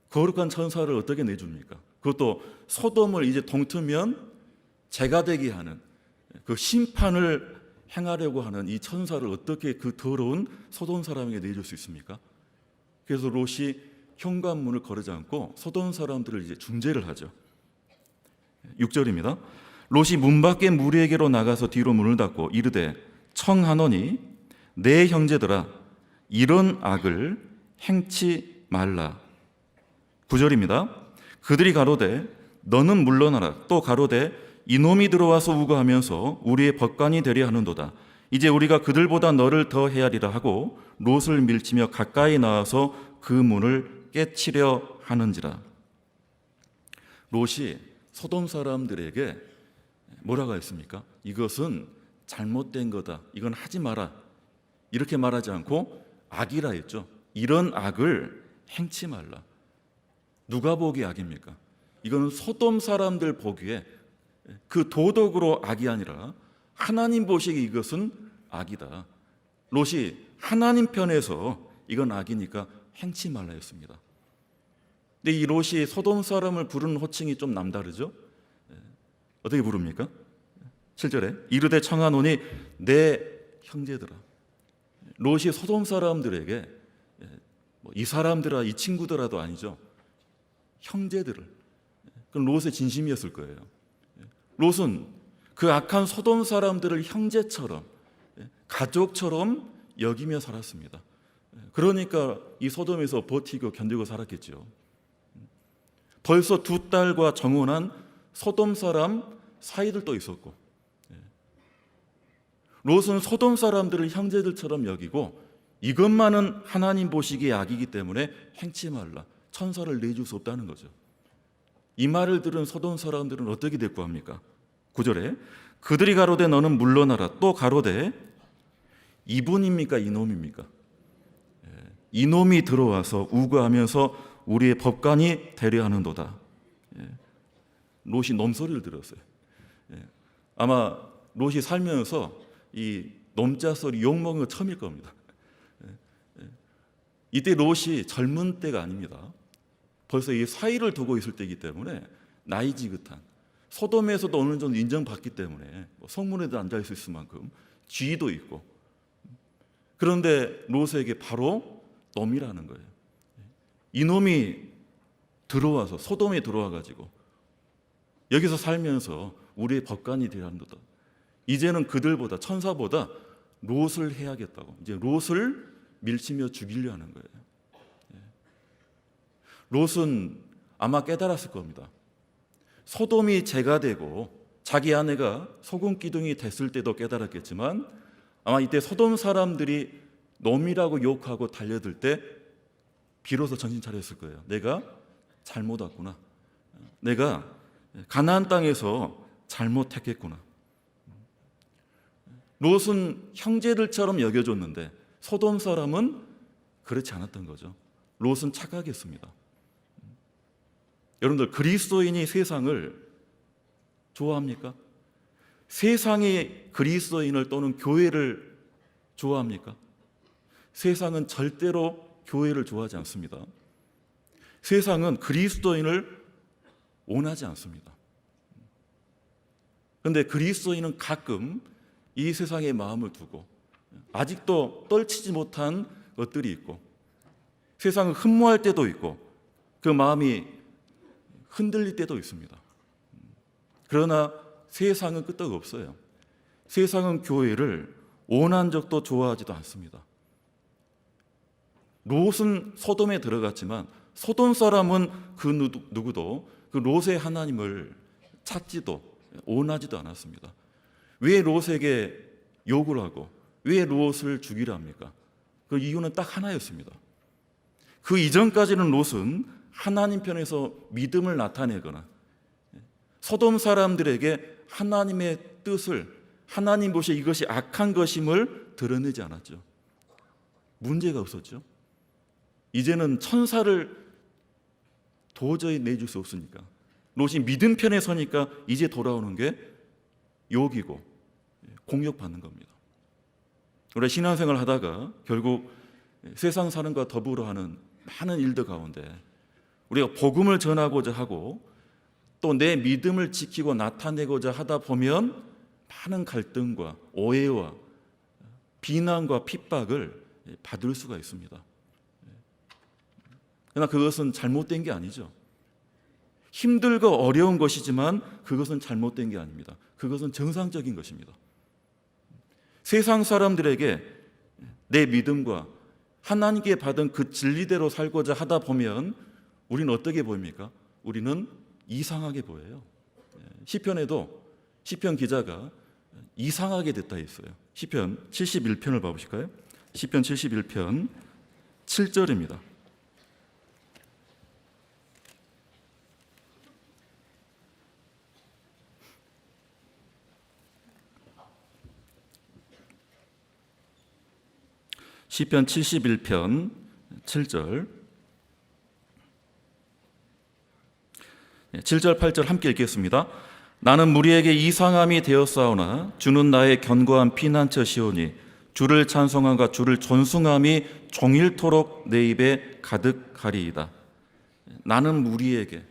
거룩한 천사를 어떻게 내줍니까? 그것도 소돔을 이제 동트면 죄가 되게 하는 그 심판을 행하려고 하는 이 천사를 어떻게 그 더러운 소돔 사람에게 내줄 수 있습니까? 그래서 롯이 현관문을 거르지 않고 소돔 사람들을 이제 중재를 하죠. 6절입니다. 롯이 문 밖에 무리에게로 나가서 뒤로 문을 닫고 이르되 청하노니 내 형제들아 이런 악을 행치 말라. 9절입니다. 그들이 가로되 너는 물러나라. 또 가로되 이놈이 들어와서 우거하면서 우리의 법관이 되려 하는도다. 이제 우리가 그들보다 너를 더 헤아리라 하고 롯을 밀치며 가까이 나와서 그 문을 깨치려 하는지라. 롯이 소돔 사람들에게 뭐라고 했습니까? 이것은 잘못된 거다. 이건 하지 마라. 이렇게 말하지 않고 악이라 했죠. 이런 악을 행치 말라. 누가 보기에 악입니까? 이거는 소돔 사람들 보기에 그 도덕으로 악이 아니라 하나님 보시기에 이것은 악이다. 롯이 하나님 편에서 이건 악이니까 행치 말라 했습니다. 근데 이 롯이 소돔 사람을 부르는 호칭이 좀 남다르죠? 어떻게 부릅니까? 7절에 이르되 청하노니 내 형제들아. 롯이 소돔 사람들에게 이 사람들아 이 친구들아도 아니죠. 형제들을. 그건 롯의 진심이었을 거예요. 롯은 그 악한 소돔 사람들을 형제처럼, 가족처럼 여기며 살았습니다. 그러니까 이 소돔에서 버티고 견디고 살았겠죠. 벌써 2딸과 정혼한 소돔 사람 사이들도 있었고, 롯은 소돔 사람들을 형제들처럼 여기고, 이것만은 하나님 보시기에 악이기 때문에 행치 말라, 천사를 내줄 수 없다는 거죠. 이 말을 들은 소돔 사람들은 어떻게 대꾸합니까? 9절에 그들이 가로되 너는 물러나라, 또 가로되 이분입니까 이놈입니까? 이놈이 들어와서 우거하면서 우리의 법관이 되려 하는도다. 롯이 놈소리를 들었어요. 아마 롯이 살면서 이 놈자 소리 욕먹은 거 처음일 겁니다. 이때 롯이 젊은 때가 아닙니다. 벌써 이 사위를 두고 있을 때이기 때문에 나이 지긋한, 소돔에서도 어느 정도 인정받기 때문에 성문에도 앉아있을 만큼 지위도 있고, 그런데 롯에게 바로 놈이라는 거예요. 이놈이 들어와서, 소돔에 들어와 가지고 여기서 살면서 우리의 법관이 되려 한다. 이제는 그들보다, 천사보다 롯을 해야겠다고, 이제 롯을 밀치며 죽이려 하는 거예요. 롯은 아마 깨달았을 겁니다. 소돔이 죄가 되고 자기 아내가 소금 기둥이 됐을 때도 깨달았겠지만, 아마 이때 소돔 사람들이 놈이라고 욕하고 달려들 때 비로소 정신 차렸을 거예요. 내가 잘못 왔구나. 내가 가나안 땅에서 잘못했겠구나. 롯은 형제들처럼 여겨줬는데 소돔 사람은 그렇지 않았던 거죠. 롯은 착각했습니다. 여러분들, 그리스도인이 세상을 좋아합니까? 세상이 그리스도인을 또는 교회를 좋아합니까? 세상은 절대로 교회를 좋아하지 않습니다. 세상은 그리스도인을 원하지 않습니다. 그런데 그리스도인은 가끔 이 세상의 마음을 두고 아직도 떨치지 못한 것들이 있고, 세상을 흠모할 때도 있고, 그 마음이 흔들릴 때도 있습니다. 그러나 세상은 끄떡 없어요. 세상은 교회를 원한적도 좋아하지도 않습니다. 롯은 소돔에 들어갔지만 소돔 사람은 그 누구도 그 롯의 하나님을 찾지도 원하지도 않았습니다. 왜 롯에게 욕을 하고 왜 롯을 죽이려 합니까? 그 이유는 딱 하나였습니다. 그 이전까지는 롯은 하나님 편에서 믿음을 나타내거나 소돔 사람들에게 하나님의 뜻을, 하나님 보시기에 이것이 악한 것임을 드러내지 않았죠. 문제가 없었죠. 이제는 천사를 도저히 내줄 수 없으니까, 롯이 믿음 편에 서니까 이제 돌아오는 게 욕이고 공격받는 겁니다. 우리가 신앙생활을 하다가 결국 세상 사는 것과 더불어 하는 많은 일들 가운데 우리가 복음을 전하고자 하고 또 내 믿음을 지키고 나타내고자 하다 보면 많은 갈등과 오해와 비난과 핍박을 받을 수가 있습니다. 그러나 그것은 잘못된 게 아니죠. 힘들고 어려운 것이지만 그것은 잘못된 게 아닙니다. 그것은 정상적인 것입니다. 세상 사람들에게 내 믿음과 하나님께 받은 그 진리대로 살고자 하다 보면 우리는 어떻게 보입니까? 우리는 이상하게 보여요. 시편에도 시편 기자가 이상하게 됐다 했어요. 시편 71편을 봐보실까요? 시편 71편 7절입니다. 시편 71편 7절, 7절 8절 함께 읽겠습니다. 나는 무리에게 이상함이 되었사오나 주는 나의 견고한 피난처시오니 주를 찬송함과 주를 존숭함이 종일토록 내 입에 가득하리이다. 나는 무리에게,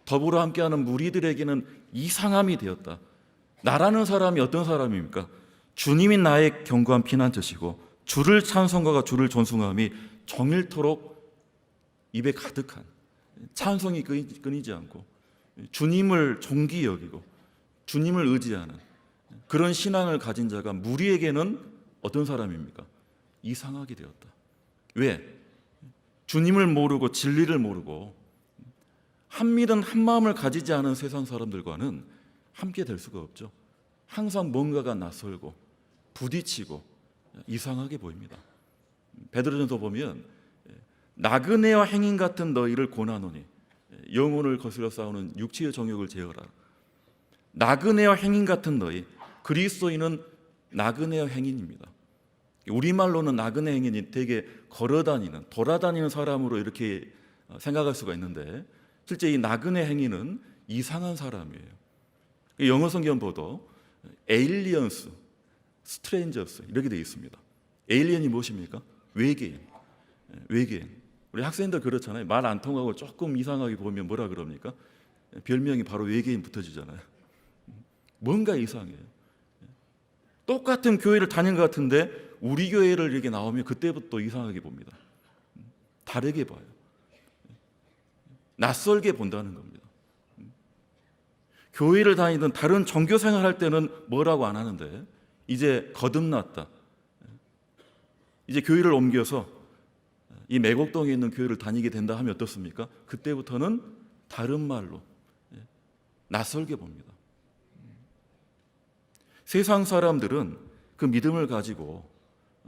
더불어 함께하는 무리들에게는 이상함이 되었다. 나라는 사람이 어떤 사람입니까? 주님이 나의 견고한 피난처시고 주를 찬송과 주를 존숭함이 종일토록 입에 가득한, 찬송이 끊이지 않고 주님을 존귀 여기고 주님을 의지하는 그런 신앙을 가진 자가 무리에게는 어떤 사람입니까? 이상하게 되었다. 왜? 주님을 모르고 진리를 모르고 한밀은 한마음을 가지지 않은 세상 사람들과는 함께 될 수가 없죠. 항상 뭔가가 낯설고 부딪히고 이상하게 보입니다. 베드로전서 보면 나그네와 행인 같은 너희를 고나노니 영혼을 거스려 싸우는 육체의 정욕을 제어라. 나그네와 행인 같은 너희, 그리스도인은 나그네와 행인입니다. 우리말로는 나그네 행인이 되게 걸어다니는, 돌아다니는 사람으로 이렇게 생각할 수가 있는데 실제 이 나그네 행인은 이상한 사람이에요. 영어 성경 보도 에일리언스, 스트레인저스 이렇게 되어 있습니다. 에일리언이 무엇입니까? 외계인. 외계인. 우리 학생들 그렇잖아요. 말 안 통하고 조금 이상하게 보면 뭐라 그럽니까? 별명이 바로 외계인 붙어지잖아요. 뭔가 이상해요. 똑같은 교회를 다닌 것 같은데 우리 교회를 이렇게 나오면 그때부터 이상하게 봅니다. 다르게 봐요. 낯설게 본다는 겁니다. 교회를 다니던 다른 종교 생활할 때는 뭐라고 안 하는데 이제 거듭났다. 이제 교회를 옮겨서 이 매곡동에 있는 교회를 다니게 된다 하면 어떻습니까? 그때부터는 다른 말로 낯설게 봅니다. 세상 사람들은 그 믿음을 가지고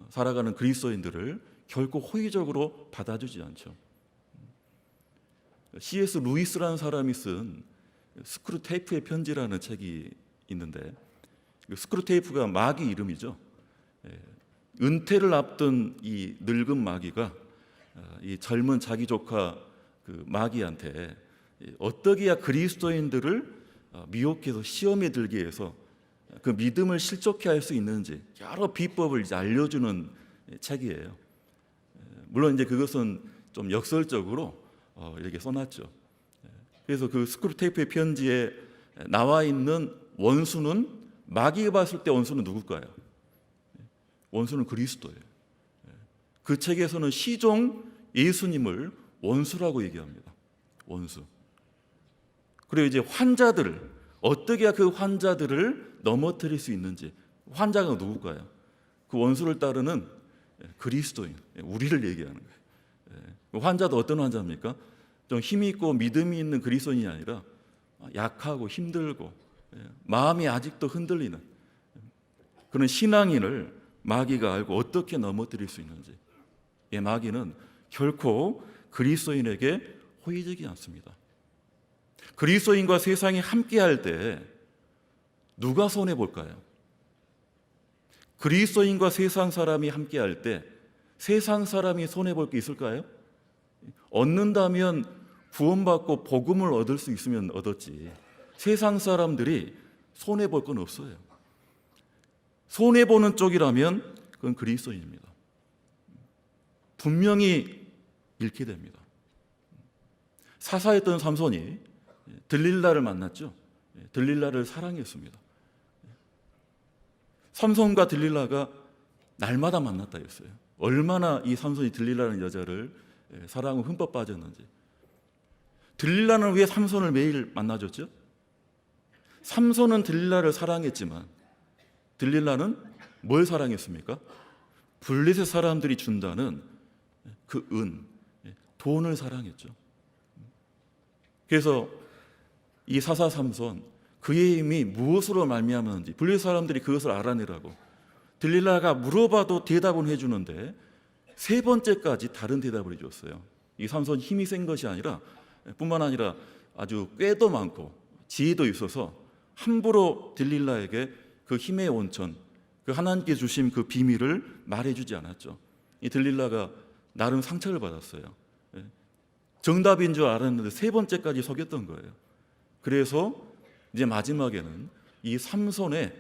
살아가는 그리스도인들을 결코 호의적으로 받아주지 않죠. C.S. 루이스라는 사람이 쓴 스크루테이프의 편지라는 책이 있는데 스크루테이프가 마귀 이름이죠. 은퇴를 앞둔 이 늙은 마귀가 이 젊은 자기 조카 그 마귀한테 어떻게 해야 그리스도인들을 미혹해서 시험에 들게 해서 그 믿음을 실족해 할 수 있는지 여러 비법을 이제 알려주는 책이에요. 물론 이제 그것은 좀 역설적으로 이렇게 써놨죠. 그래서 그 스크루테이프의 편지에 나와 있는 원수는 마귀가 봤을 때 원수는 누굴까요? 원수는 그리스도예요. 그 책에서는 시종 예수님을 원수라고 얘기합니다. 원수. 그리고 이제 환자들 어떻게 그 환자들을 넘어뜨릴 수 있는지 환자가 누굴까요? 그 원수를 따르는 그리스도인 우리를 얘기하는 거예요. 환자도 어떤 환자입니까? 좀 힘이 있고 믿음이 있는 그리스도인이 아니라 약하고 힘들고 마음이 아직도 흔들리는 그런 신앙인을 마귀가 알고 어떻게 넘어뜨릴 수 있는지 마귀는 결코 그리스도인에게 호의적이지 않습니다. 그리스도인과 세상이 함께할 때 누가 손해볼까요? 그리스도인과 세상 사람이 함께할 때 세상 사람이 손해볼 게 있을까요? 얻는다면 구원받고 복음을 얻을 수 있으면 얻었지 세상 사람들이 손해볼 건 없어요. 손해보는 쪽이라면 그건 그리스도인입니다. 분명히 잃게 됩니다. 사사했던 삼손이 들릴라를 만났죠. 들릴라를 사랑했습니다. 삼손과 들릴라가 날마다 만났다 했어요. 얼마나 이 삼손이 들릴라는 여자를 사랑을 흠뻑 빠졌는지. 들릴라는 왜 삼손을 매일 만나줬죠? 삼손은 들릴라를 사랑했지만 들릴라는 뭘 사랑했습니까? 블레셋 사람들이 준다는 그 돈을 사랑했죠. 그래서 이 사사 삼손 그의 힘이 무엇으로 말미암았는지 블레셋 사람들이 그것을 알아내라고 들릴라가 물어봐도 대답은 해주는데 세 번째까지 다른 대답을 해줬어요. 이 삼손 힘이 센 것이 아니라 뿐만 아니라 아주 꾀도 많고 지혜도 있어서 함부로 들릴라에게 그 힘의 원천, 그 하나님께 주신 그 비밀을 말해주지 않았죠. 이 들릴라가 나름 상처를 받았어요. 정답인 줄 알았는데 세 번째까지 속였던 거예요. 그래서 이제 마지막에는 이 삼손의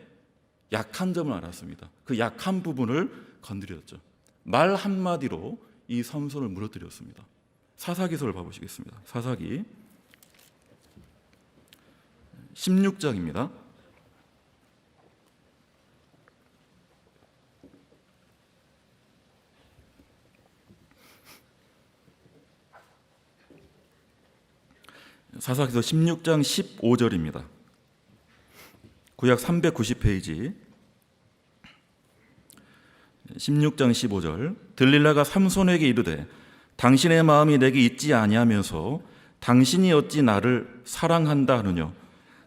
약한 점을 알았습니다. 그 약한 부분을 건드렸죠. 말 한마디로 이 삼손을 무너뜨렸습니다. 사사기서를 봐보시겠습니다. 사사기 16장입니다. 사사기서 16장 15절입니다. 구약 390페이지 16장 15절. 들릴라가 삼손에게 이르되 당신의 마음이 내게 있지 아니하면서 당신이 어찌 나를 사랑한다 하느냐.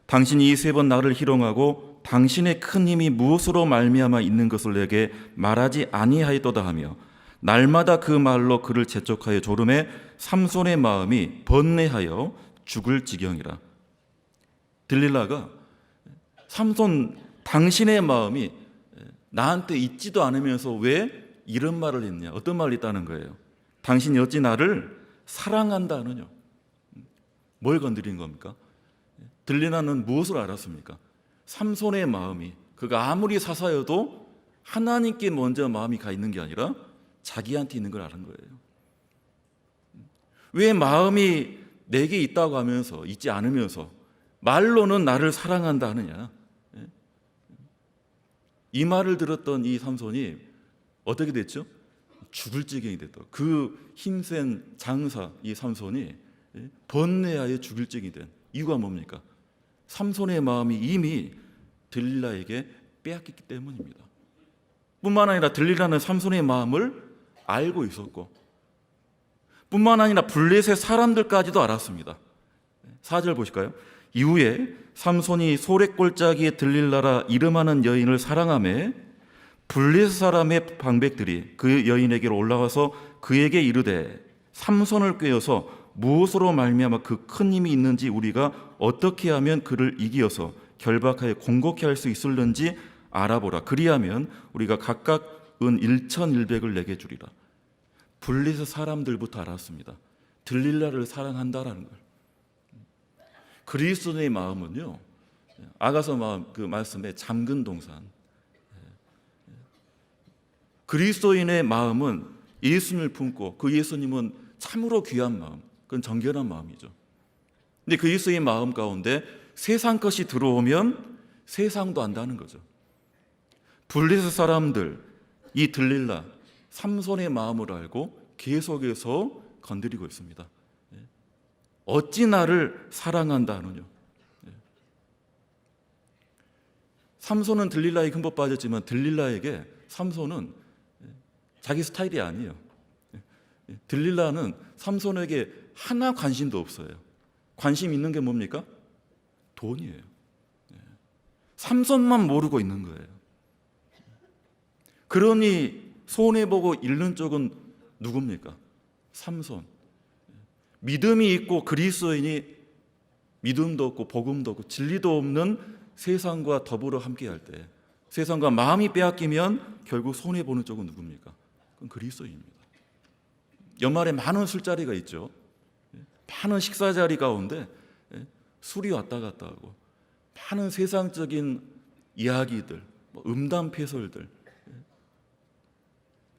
당신이 이 세 번 나를 희롱하고 당신의 큰 힘이 무엇으로 말미암아 있는 것을 내게 말하지 아니하였도다 하며 날마다 그 말로 그를 재촉하여 조름에 삼손의 마음이 번뇌하여 죽을 지경이라. 들릴라가 삼손 당신의 마음이 나한테 있지도 않으면서 왜 이런 말을 했냐, 어떤 말을 했다는 거예요. 당신이 어찌 나를 사랑한다 하느냐. 뭘 건드린 겁니까? 들릴라는 무엇을 알았습니까? 삼손의 마음이, 그가 아무리 사사여도 하나님께 먼저 마음이 가 있는 게 아니라 자기한테 있는 걸 아는 거예요. 왜 마음이 내게 있다고 하면서 있지 않으면서 말로는 나를 사랑한다 하느냐. 이 말을 들었던 이 삼손이 어떻게 됐죠? 죽을 지경이 됐다. 그 힘센 장사 이 삼손이 번뇌하여 죽을 지경이 된 이유가 뭡니까? 삼손의 마음이 이미 들릴라에게 빼앗겼기 때문입니다. 뿐만 아니라 들릴라는 삼손의 마음을 알고 있었고, 뿐만 아니라 블레셋 사람들까지도 알았습니다. 4절 보실까요? 이후에 삼손이 소랫골짜기에 들릴라라 이름하는 여인을 사랑하며 블레셋 사람의 방백들이 그 여인에게로 올라와서 그에게 이르되 삼손을 꾀어서 무엇으로 말미암아 그 큰 힘이 있는지 우리가 어떻게 하면 그를 이기어서 결박하여 공곡케 할 수 있을는지 알아보라. 그리하면 우리가 각각 은 1,100을 내게 주리라. 블레셋 사람들부터 알았습니다. 들릴라를 사랑한다라는 걸. 그리스도의 마음은요, 아가서 마음 그 말씀에 잠근 동산. 그리스도인의 마음은 예수님을 품고 그 예수님은 참으로 귀한 마음, 그건 정결한 마음이죠. 근데 그 예수의 마음 가운데 세상 것이 들어오면 세상도 안다는 거죠. 블레셋 사람들, 이 들릴라, 삼손의 마음을 알고 계속해서 건드리고 있습니다. 어찌 나를 사랑한다 하느냐. 삼손은 들릴라에게 흠뻑 빠졌지만 들릴라에게 삼손은 자기 스타일이 아니에요. 들릴라는 삼손에게 하나 관심도 없어요. 관심 있는 게 뭡니까? 돈이에요. 삼손만 모르고 있는 거예요. 그러니 손해보고 잃는 쪽은 누굽니까? 삼손. 믿음이 있고 그리스도인이 믿음도 없고 복음도 없고 진리도 없는 세상과 더불어 함께할 때, 세상과 마음이 빼앗기면 결국 손해보는 쪽은 누굽니까? 그건 그리스도인입니다. 연말에 많은 술자리가 있죠. 많은 식사자리 가운데 술이 왔다 갔다 하고 많은 세상적인 이야기들, 음담패설들,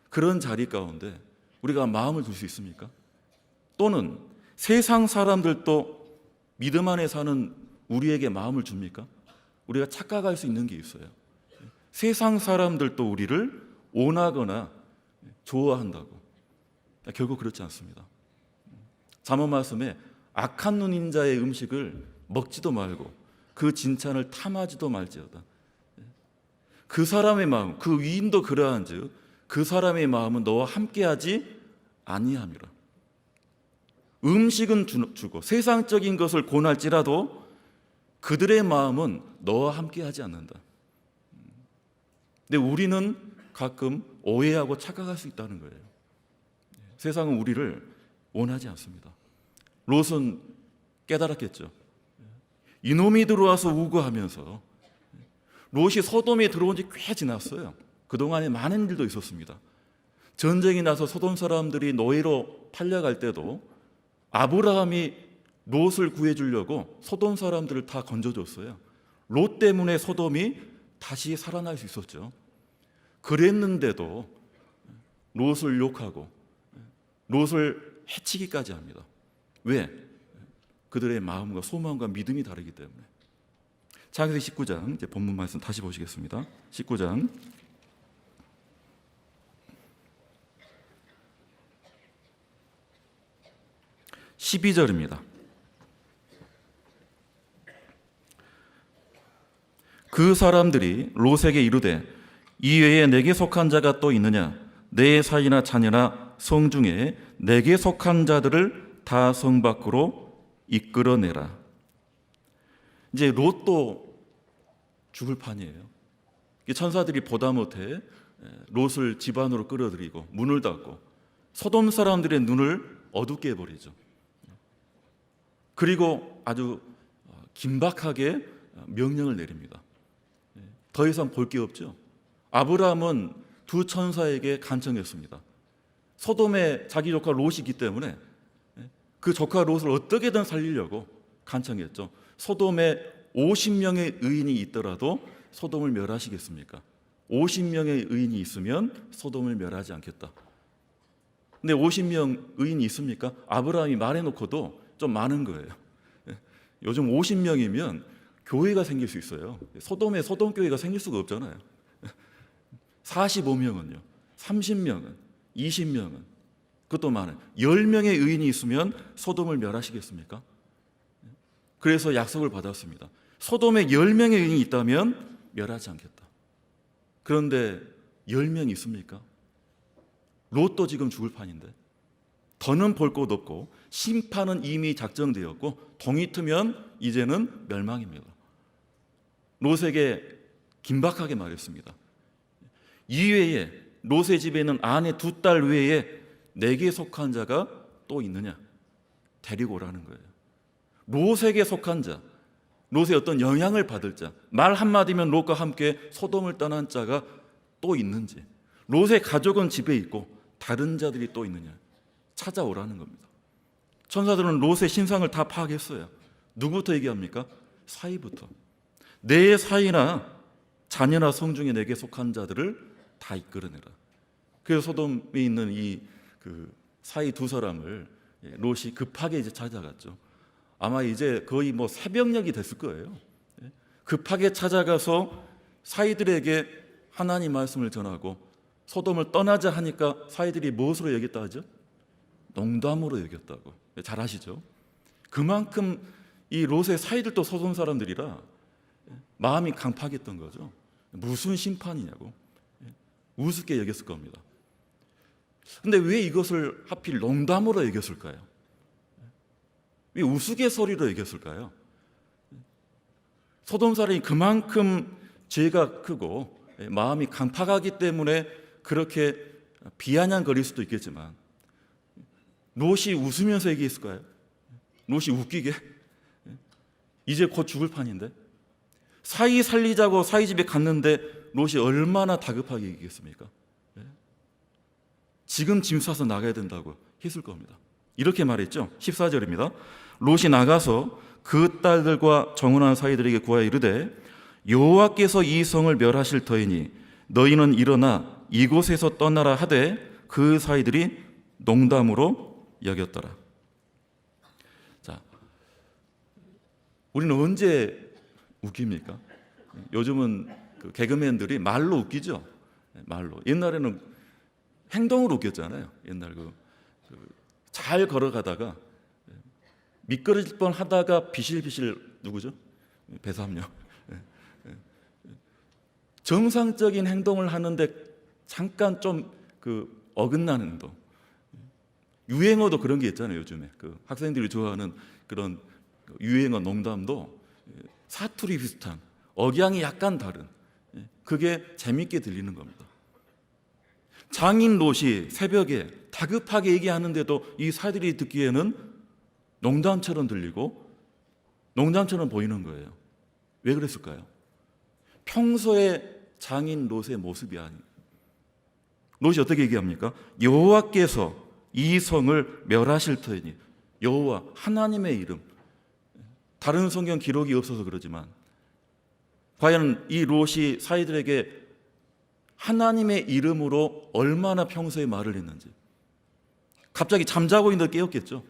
그런 자리 가운데 우리가 마음을 둘 수 있습니까? 또는 세상 사람들도 믿음 안에 사는 우리에게 마음을 줍니까? 우리가 착각할 수 있는 게 있어요. 세상 사람들도 우리를 원하거나 좋아한다고. 결국 그렇지 않습니다. 잠언 말씀에 악한 눈인 자의 음식을 먹지도 말고 그 진찬을 탐하지도 말지어다. 그 사람의 마음, 그 위인도 그러한즉 그 사람의 마음은 너와 함께하지 아니함이라. 음식은 주고 세상적인 것을 권할지라도 그들의 마음은 너와 함께하지 않는다. 근데 우리는 가끔 오해하고 착각할 수 있다는 거예요. 세상은 우리를 원하지 않습니다. 롯은 깨달았겠죠. 이놈이 들어와서 우거하면서 롯이 소돔에 들어온 지 꽤 지났어요. 그동안에 많은 일도 있었습니다. 전쟁이 나서 소돔 사람들이 노예로 팔려갈 때도 아브라함이 롯을 구해주려고 소돔 사람들을 다 건져줬어요. 롯 때문에 소돔이 다시 살아날 수 있었죠. 그랬는데도 롯을 욕하고 롯을 해치기까지 합니다. 왜? 그들의 마음과 소망과 믿음이 다르기 때문에. 창세기 19장, 이제 본문 말씀 다시 보시겠습니다. 19장 12절입니다. 그 사람들이 롯에게 이르되 이외에 내게 속한 자가 또 있느냐? 내 사이나 자녀나 성 중에 내게 속한 자들을 다 성 밖으로 이끌어내라. 이제 롯도 죽을 판이에요. 천사들이 보다 못해 롯을 집 안으로 끌어들이고 문을 닫고 소돔 사람들의 눈을 어둡게 해버리죠. 그리고 아주 긴박하게 명령을 내립니다. 더 이상 볼 게 없죠. 아브라함은 두 천사에게 간청했습니다. 소돔에 자기 조카 롯이 있기 때문에 그 조카 롯을 어떻게든 살리려고 간청했죠. 소돔에 50명의 의인이 있더라도 소돔을 멸하시겠습니까? 50명의 의인이 있으면 소돔을 멸하지 않겠다. 근데 50명 의인이 있습니까? 아브라함이 말해놓고도 좀 많은 거예요. 요즘 50명이면 교회가 생길 수 있어요. 소돔에 소돔교회가 생길 수가 없잖아요. 45명은요, 30명은, 20명은, 그것도 많아요. 10명의 의인이 있으면 소돔을 멸하시겠습니까? 그래서 약속을 받았습니다. 소돔에 10명의 의인이 있다면 멸하지 않겠다. 그런데 10명 있습니까? 롯도 지금 죽을 판인데 더는 볼 곳 없고 심판은 이미 작정되었고 동이 트면 이제는 멸망입니다. 롯에게 긴박하게 말했습니다. 이외에 롯의 집에 있는 아내 2딸 외에 내게 속한 자가 또 있느냐? 데리고 오라는 거예요. 롯에게 속한 자, 롯의 어떤 영향을 받을 자, 말 한마디면 롯과 함께 소돔을 떠난 자가 또 있는지, 롯의 가족은 집에 있고 다른 자들이 또 있느냐? 찾아오라는 겁니다. 천사들은 롯의 신상을 다 파악했어요. 누구부터 얘기합니까? 사이부터. 내 사이나 자녀나 성 중에 내게 속한 자들을 다 이끌어내라. 그래서 소돔에 있는 이 사이 두 사람을 롯이 급하게 이제 찾아갔죠. 아마 이제 거의 뭐 새벽녘이 됐을 거예요. 급하게 찾아가서 사이들에게 하나님 말씀을 전하고 소돔을 떠나자 하니까 사이들이 무엇으로 여겼다 하죠? 농담으로 여겼다고. 잘 아시죠? 그만큼 이 롯의 사이들도 소돔 사람들이라 마음이 강팍했던 거죠. 무슨 심판이냐고 우습게 여겼을 겁니다. 근데 왜 이것을 하필 농담으로 여겼을까요? 왜 우스갯소리로 여겼을까요? 소돔 사람이 그만큼 죄가 크고 마음이 강팍하기 때문에 그렇게 비아냥거릴 수도 있겠지만 롯이 웃으면서 얘기했을까요? 롯이 웃기게? 이제 곧 죽을 판인데 사이 살리자고 사이 집에 갔는데 롯이 얼마나 다급하게 얘기했습니까? 지금 짐 싸서 나가야 된다고 했을 겁니다. 이렇게 말했죠. 14절입니다. 롯이 나가서 그 딸들과 정혼한 사이들에게 구하여 이르되 여호와께서 이 성을 멸하실 터이니 너희는 일어나 이곳에서 떠나라 하되 그 사이들이 농담으로 여겼더라. 자, 우리는 언제 웃깁니까? 요즘은 개그맨들이 말로 웃기죠. 말로. 옛날에는 행동으로 웃겼잖아요. 옛날 잘 걸어가다가 미끄러질 뻔 하다가 비실비실 누구죠? 배삼녀. 정상적인 행동을 하는데 잠깐 좀 어긋나는 행동. 유행어도 그런 게 있잖아요. 요즘에 학생들이 좋아하는 그런 유행어 농담도 사투리 비슷한 억양이 약간 다른 그게 재밌게 들리는 겁니다. 장인 롯이 새벽에 다급하게 얘기하는데도 이 사들이 듣기에는 농담처럼 들리고 농담처럼 보이는 거예요. 왜 그랬을까요? 평소에 장인 롯의 모습이 아니에요. 롯이 어떻게 얘기합니까? 여호와께서 이 성을 멸하실 터이니, 여호와 하나님의 이름. 다른 성경 기록이 없어서 그러지만 과연 이 롯이 사이들에게 하나님의 이름으로 얼마나 평소에 말을 했는지. 갑자기 잠자고 있는데 깨었겠죠.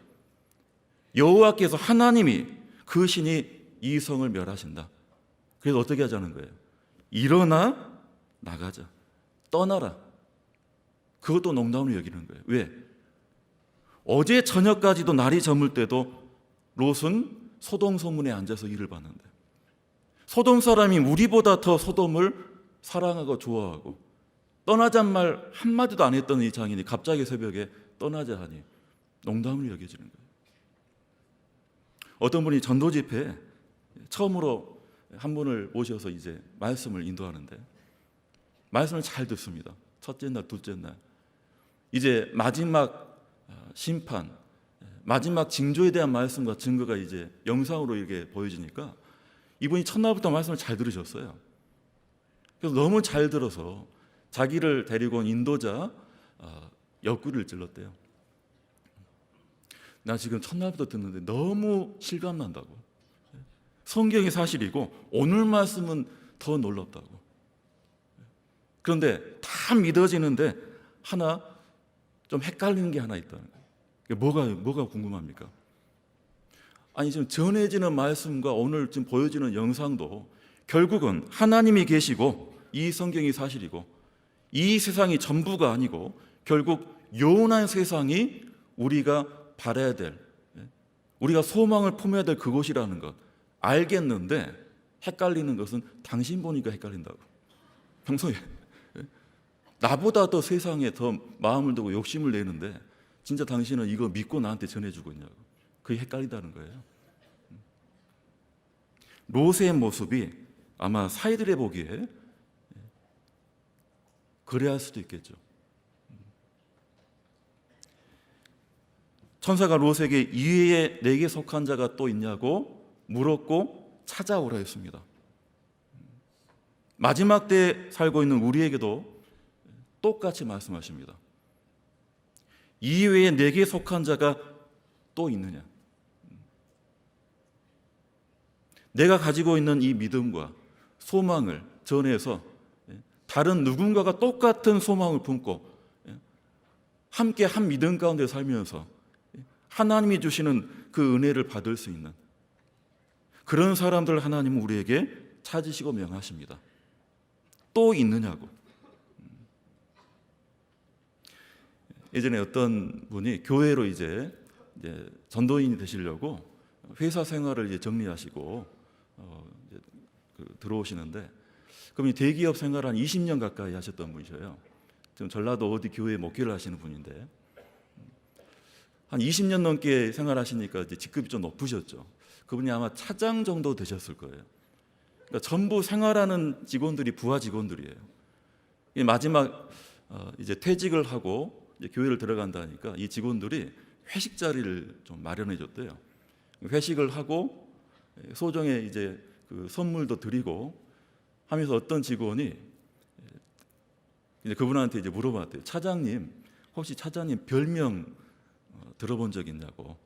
여호와께서 하나님이 그 신이 이 성을 멸하신다. 그래서 어떻게 하자는 거예요? 일어나 나가자. 떠나라. 그것도 농담으로 여기는 거예요. 왜? 어제 저녁까지도 날이 저물 때도 롯은 소돔 성문에 앉아서 일을 봤는데 소돔 사람이 우리보다 더 소돔을 사랑하고 좋아하고 떠나잔 말 한마디도 안 했던 이 장인이 갑자기 새벽에 떠나자 하니 농담으로 여겨지는 거예요. 어떤 분이 전도 집회에 처음으로 한 분을 모셔서 이제 말씀을 인도하는데 말씀을 잘 듣습니다. 첫째 날, 둘째 날. 이제 마지막 심판, 마지막 징조에 대한 말씀과 증거가 이제 영상으로 이렇게 보여지니까 이분이 첫날부터 말씀을 잘 들으셨어요. 그래서 너무 잘 들어서 자기를 데리고 온 인도자 옆구리를 찔렀대요. 나 지금 첫날부터 듣는데 너무 실감난다고. 성경이 사실이고 오늘 말씀은 더 놀랍다고. 그런데 다 믿어지는데 하나 좀 헷갈리는 게 하나 있다는 거예요. 뭐가 궁금합니까? 아니 지금 전해지는 말씀과 오늘 지금 보여지는 영상도 결국은 하나님이 계시고 이 성경이 사실이고 이 세상이 전부가 아니고 결국 영원한 세상이 우리가 바라야 될, 우리가 소망을 품어야 될 그곳이라는 것 알겠는데 헷갈리는 것은 당신 보니까 헷갈린다고. 평소에 나보다 더 세상에 더 마음을 두고 욕심을 내는데 진짜 당신은 이거 믿고 나한테 전해주고 있냐고. 그게 헷갈린다는 거예요. 롯의 모습이 아마 사이들의 보기에 그래야 할 수도 있겠죠. 천사가 롯에게 이외에 내게 속한 자가 또 있냐고 물었고 찾아오라 했습니다. 마지막 때에 살고 있는 우리에게도 똑같이 말씀하십니다. 이외에 내게 속한 자가 또 있느냐? 내가 가지고 있는 이 믿음과 소망을 전해서 다른 누군가가 똑같은 소망을 품고 함께 한 믿음 가운데 살면서 하나님이 주시는 그 은혜를 받을 수 있는 그런 사람들 하나님은 우리에게 찾으시고 명하십니다. 또 있느냐고. 예전에 어떤 분이 교회로 이제 전도인이 되시려고 회사 생활을 이제 정리하시고 들어오시는데 그럼 대기업 생활 한 20년 가까이 하셨던 분이셔요. 지금 전라도 어디 교회에 목회를 하시는 분인데 한 20년 넘게 생활하시니까 이제 직급이 좀 높으셨죠. 그분이 아마 차장 정도 되셨을 거예요. 그러니까 전부 생활하는 직원들이 부하 직원들이에요. 마지막 이제 퇴직을 하고 이제 교회를 들어간다니까 이 직원들이 회식 자리를 좀 마련해 줬대요. 회식을 하고 소정의 이제 그 선물도 드리고 하면서 어떤 직원이 이제 그분한테 이제 물어봤대요. 차장님, 혹시 차장님 별명 들어본 적 있냐고.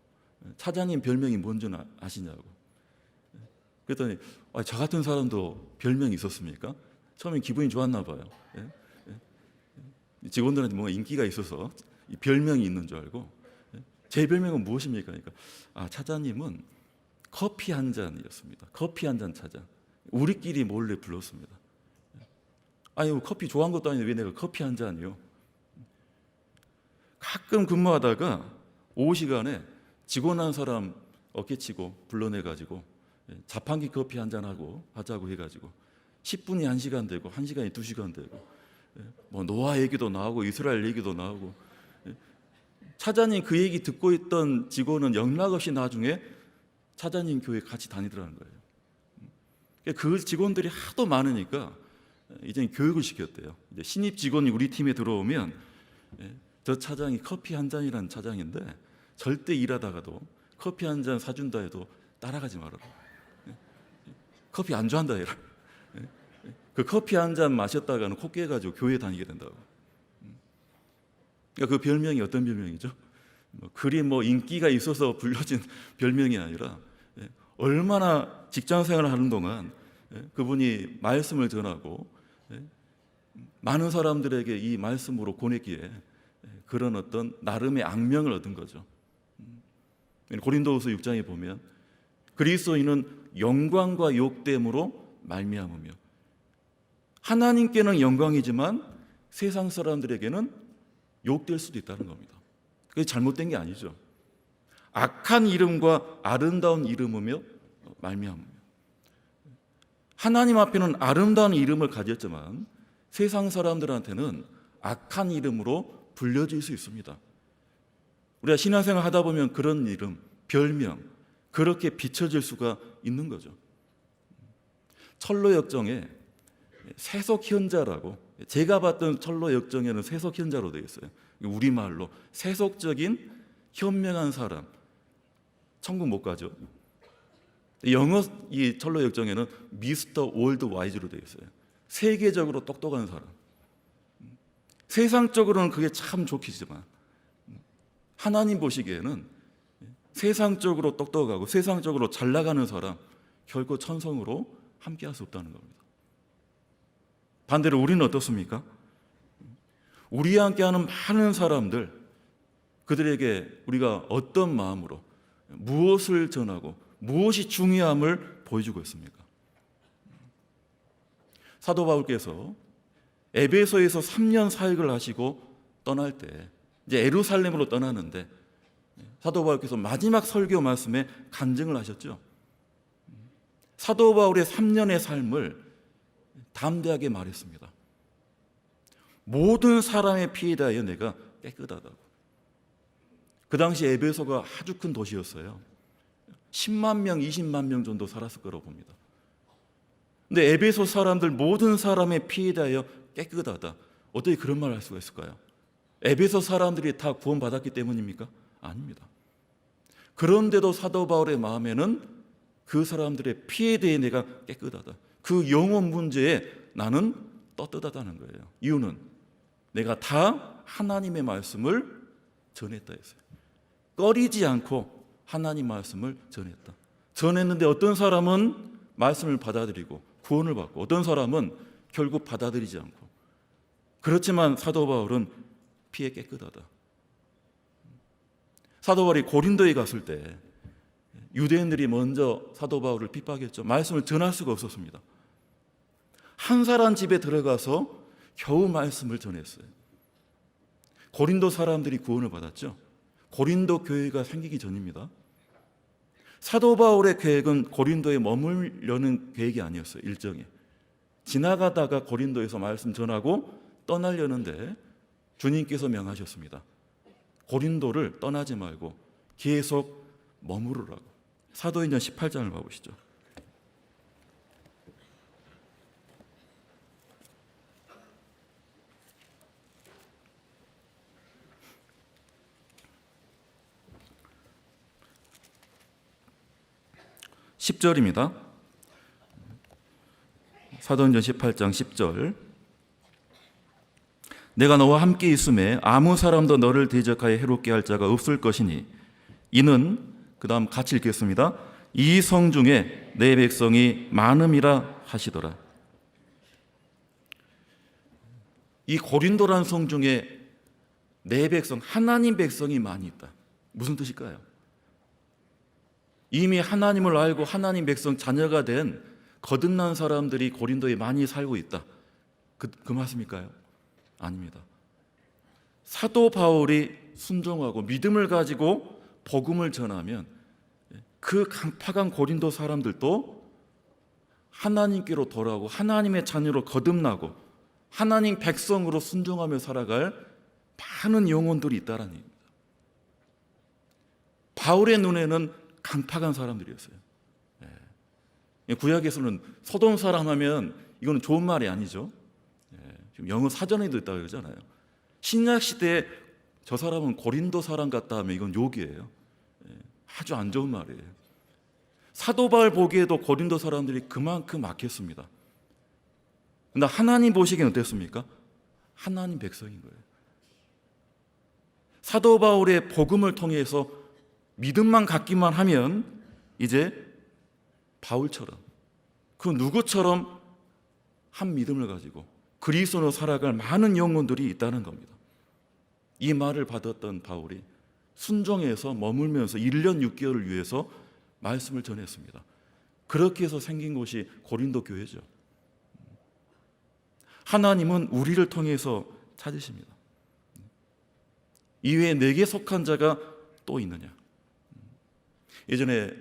차장님 별명이 뭔지 아시냐고. 그랬더니 저 같은 사람도 별명이 있었습니까? 처음에 기분이 좋았나 봐요. 직원들한테 뭔가 인기가 있어서 이 별명이 있는 줄 알고 제 별명은 무엇입니까? 그러니까 차장님은 커피 한 잔이었습니다. 커피 한 잔 차장. 우리끼리 몰래 불렀습니다. 아니 커피 좋아한 것도 아닌데 왜 내가 커피 한 잔이요? 가끔 근무하다가 오후 시간에 직원 한 사람 어깨치고 불러내가지고 자판기 커피 한 잔하고 하자고 해가지고 10분이 1시간 되고 1시간이 2시간 되고 뭐 노아 얘기도 나오고 이스라엘 얘기도 나오고 차장님 그 얘기 듣고 있던 직원은 연락 없이 나중에 차장님 교회 같이 다니더라는 거예요. 그 직원들이 하도 많으니까 이제 교육을 시켰대요. 이제 신입 직원이 우리 팀에 들어오면 저 차장이 커피 한 잔이라는 차장인데 절대 일하다가도 커피 한 잔 사준다 해도 따라가지 말아라. 커피 안 좋아한다 해라. 그 커피 한 잔 마셨다가는 코 깨가지고 교회 다니게 된다고. 그러니까 그 별명이 어떤 별명이죠? 그리 인기가 있어서 불려진 별명이 아니라 얼마나 직장 생활을 하는 동안 그분이 말씀을 전하고 많은 사람들에게 이 말씀으로 보내기에 그런 어떤 나름의 악명을 얻은 거죠. 고린도후서 6장에 보면 그리스도인은 영광과 욕됨으로 말미암으며 하나님께는 영광이지만 세상 사람들에게는 욕될 수도 있다는 겁니다. 그게 잘못된 게 아니죠. 악한 이름과 아름다운 이름이며 말미암으며 하나님 앞에는 아름다운 이름을 가졌지만 세상 사람들한테는 악한 이름으로 불려질 수 있습니다. 우리가 신앙생활 하다 보면 그런 이름, 별명, 그렇게 비춰질 수가 있는 거죠. 철로역정에 세속현자라고, 제가 봤던 철로역정에는 세속현자로 되어 있어요. 우리말로 세속적인 현명한 사람, 천국 못 가죠. 영어 이 철로역정에는 미스터 월드 와이즈로 되어 있어요. 세계적으로 똑똑한 사람. 세상적으로는 그게 참 좋겠지만 하나님 보시기에는 세상적으로 똑똑하고 세상적으로 잘 나가는 사람 결코 천성으로 함께할 수 없다는 겁니다. 반대로 우리는 어떻습니까? 우리와 함께하는 많은 사람들, 그들에게 우리가 어떤 마음으로 무엇을 전하고 무엇이 중요함을 보여주고 있습니까? 사도 바울께서 에베소에서 3년 사역을 하시고 떠날 때 이제 예루살렘으로 떠나는데 사도 바울께서 마지막 설교 말씀에 간증을 하셨죠. 사도 바울의 3년의 삶을 담대하게 말했습니다. 모든 사람의 피에 대하여 내가 깨끗하다고. 그 당시 에베소가 아주 큰 도시였어요. 10만 명, 20만 명 정도 살았을 거라고 봅니다. 근데 에베소 사람들 모든 사람의 피에 대하여 깨끗하다. 어떻게 그런 말을 할 수가 있을까요? 에베소 사람들이 다 구원받았기 때문입니까? 아닙니다. 그런데도 사도 바울의 마음에는 그 사람들의 피에 대해 내가 깨끗하다. 그 영혼 문제에 나는 떳떳하다는 거예요. 이유는 내가 다 하나님의 말씀을 전했다 했어요. 꺼리지 않고 하나님 말씀을 전했다. 전했는데 어떤 사람은 말씀을 받아들이고 구원을 받고 어떤 사람은 결국 받아들이지 않고. 그렇지만 사도 바울은 피에 깨끗하다. 사도 바울이 고린도에 갔을 때 유대인들이 먼저 사도 바울을 핍박했죠. 말씀을 전할 수가 없었습니다. 한 사람 집에 들어가서 겨우 말씀을 전했어요. 고린도 사람들이 구원을 받았죠. 고린도 교회가 생기기 전입니다. 사도 바울의 계획은 고린도에 머물려는 계획이 아니었어요. 일정이 지나가다가 고린도에서 말씀 전하고 떠나려는데 주님께서 명하셨습니다. 고린도를 떠나지 말고 계속 머무르라고. 사도행전 18장을 봐보시죠. (10절입니다) 사도행전 18장 10절. 내가 너와 함께 있음에 아무 사람도 너를 대적하여 해롭게 할 자가 없을 것이니 이는, 그 다음 같이 읽겠습니다. 이 성 중에 내 백성이 많음이라 하시더라. 이 고린도란 성 중에 내 백성, 하나님 백성이 많이 있다. 무슨 뜻일까요? 이미 하나님을 알고 하나님 백성 자녀가 된 거듭난 사람들이 고린도에 많이 살고 있다. 그 말씀일까요? 아닙니다. 사도 바울이 순종하고 믿음을 가지고 복음을 전하면 그 강팍한 고린도 사람들도 하나님께로 돌아오고 하나님의 자녀로 거듭나고 하나님 백성으로 순종하며 살아갈 많은 영혼들이 있다는 얘기입니다. 바울의 눈에는 강팍한 사람들이었어요. 구약에서는 소돔 사람 하면 이거는 좋은 말이 아니죠. 지금 영어 사전에도 있다고 그러잖아요. 신약 시대에 저 사람은 고린도 사람 같다 하면 이건 욕이에요. 아주 안 좋은 말이에요. 사도 바울 보기에도 고린도 사람들이 그만큼 악했습니다. 그런데 하나님 보시기엔 어땠습니까? 하나님 백성인 거예요. 사도 바울의 복음을 통해서 믿음만 갖기만 하면 이제 바울처럼 그 누구처럼 한 믿음을 가지고 그리스도로 살아갈 많은 영혼들이 있다는 겁니다. 이 말을 받았던 바울이 순종해서 머물면서 1년 6개월을 위해서 말씀을 전했습니다. 그렇게 해서 생긴 곳이 고린도 교회죠. 하나님은 우리를 통해서 찾으십니다. 이외에 내게 속한 자가 또 있느냐. 예전에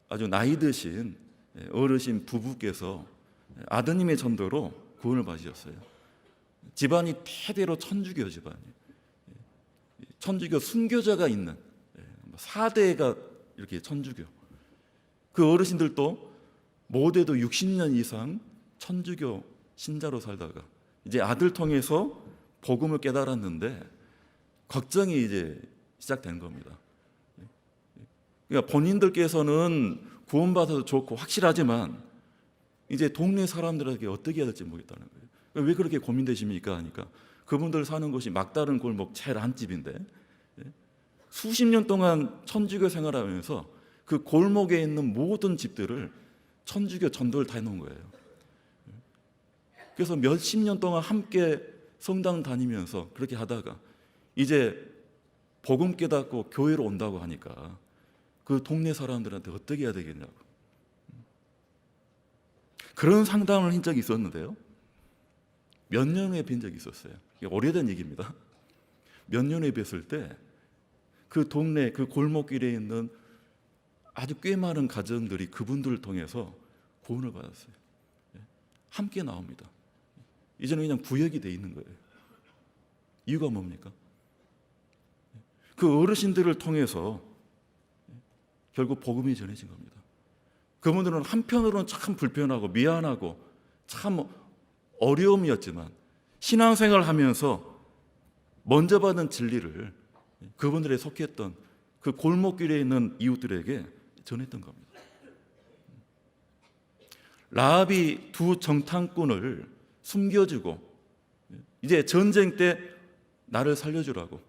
아주 나이 드신 어르신 부부께서 아드님의 전도로 구원을 받으셨어요. 집안이 대대로 천주교 집안이에요. 천주교 순교자가 있는 4대가 이렇게 천주교. 그 어르신들도 모두도 60년 이상 천주교 신자로 살다가 이제 아들 통해서 복음을 깨달았는데 걱정이 이제 시작된 겁니다. 그러니까 본인들께서는 구원받아도 좋고 확실하지만 이제 동네 사람들에게 어떻게 해야 될지 모르겠다는 거예요. 왜 그렇게 고민되십니까? 하니까 그분들 사는 곳이 막다른 골목 제일 안집인데 수십 년 동안 천주교 생활하면서 그 골목에 있는 모든 집들을 천주교 전도를 다 해놓은 거예요. 그래서 몇십 년 동안 함께 성당 다니면서 그렇게 하다가 이제 복음 깨닫고 교회로 온다고 하니까 그 동네 사람들한테 어떻게 해야 되겠냐고 그런 상담을 한 적이 있었는데요. 몇 년 후에 뵌 적이 있었어요. 오래된 얘기입니다. 몇 년 후에 뵀을 때 그 동네 그 골목길에 있는 아주 꽤 많은 가정들이 그분들을 통해서 구원을 받았어요. 함께 나옵니다. 이제는 그냥 구역이 돼 있는 거예요. 이유가 뭡니까? 그 어르신들을 통해서 결국 복음이 전해진 겁니다. 그분들은 한편으로는 참 불편하고 미안하고 참 어려움이었지만 신앙생활을 하면서 먼저 받은 진리를 그분들에 속했던 그 골목길에 있는 이웃들에게 전했던 겁니다. 라합이 두 정탐꾼을 숨겨주고 이제 전쟁 때 나를 살려주라고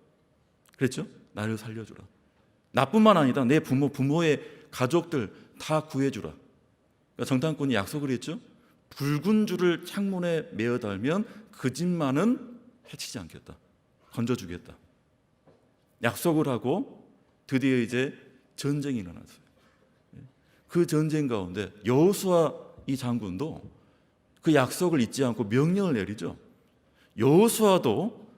그랬죠? 나를 살려주라. 나뿐만 아니다. 내 부모의 가족들 다 구해주라. 그러니까 정탐꾼이 약속을 했죠. 붉은 줄을 창문에 매어 달면 그 집만은 해치지 않겠다. 건져주겠다. 약속을 하고 드디어 이제 전쟁이 일어났어요. 그 전쟁 가운데 여호수아 이 장군도 그 약속을 잊지 않고 명령을 내리죠. 여호수아도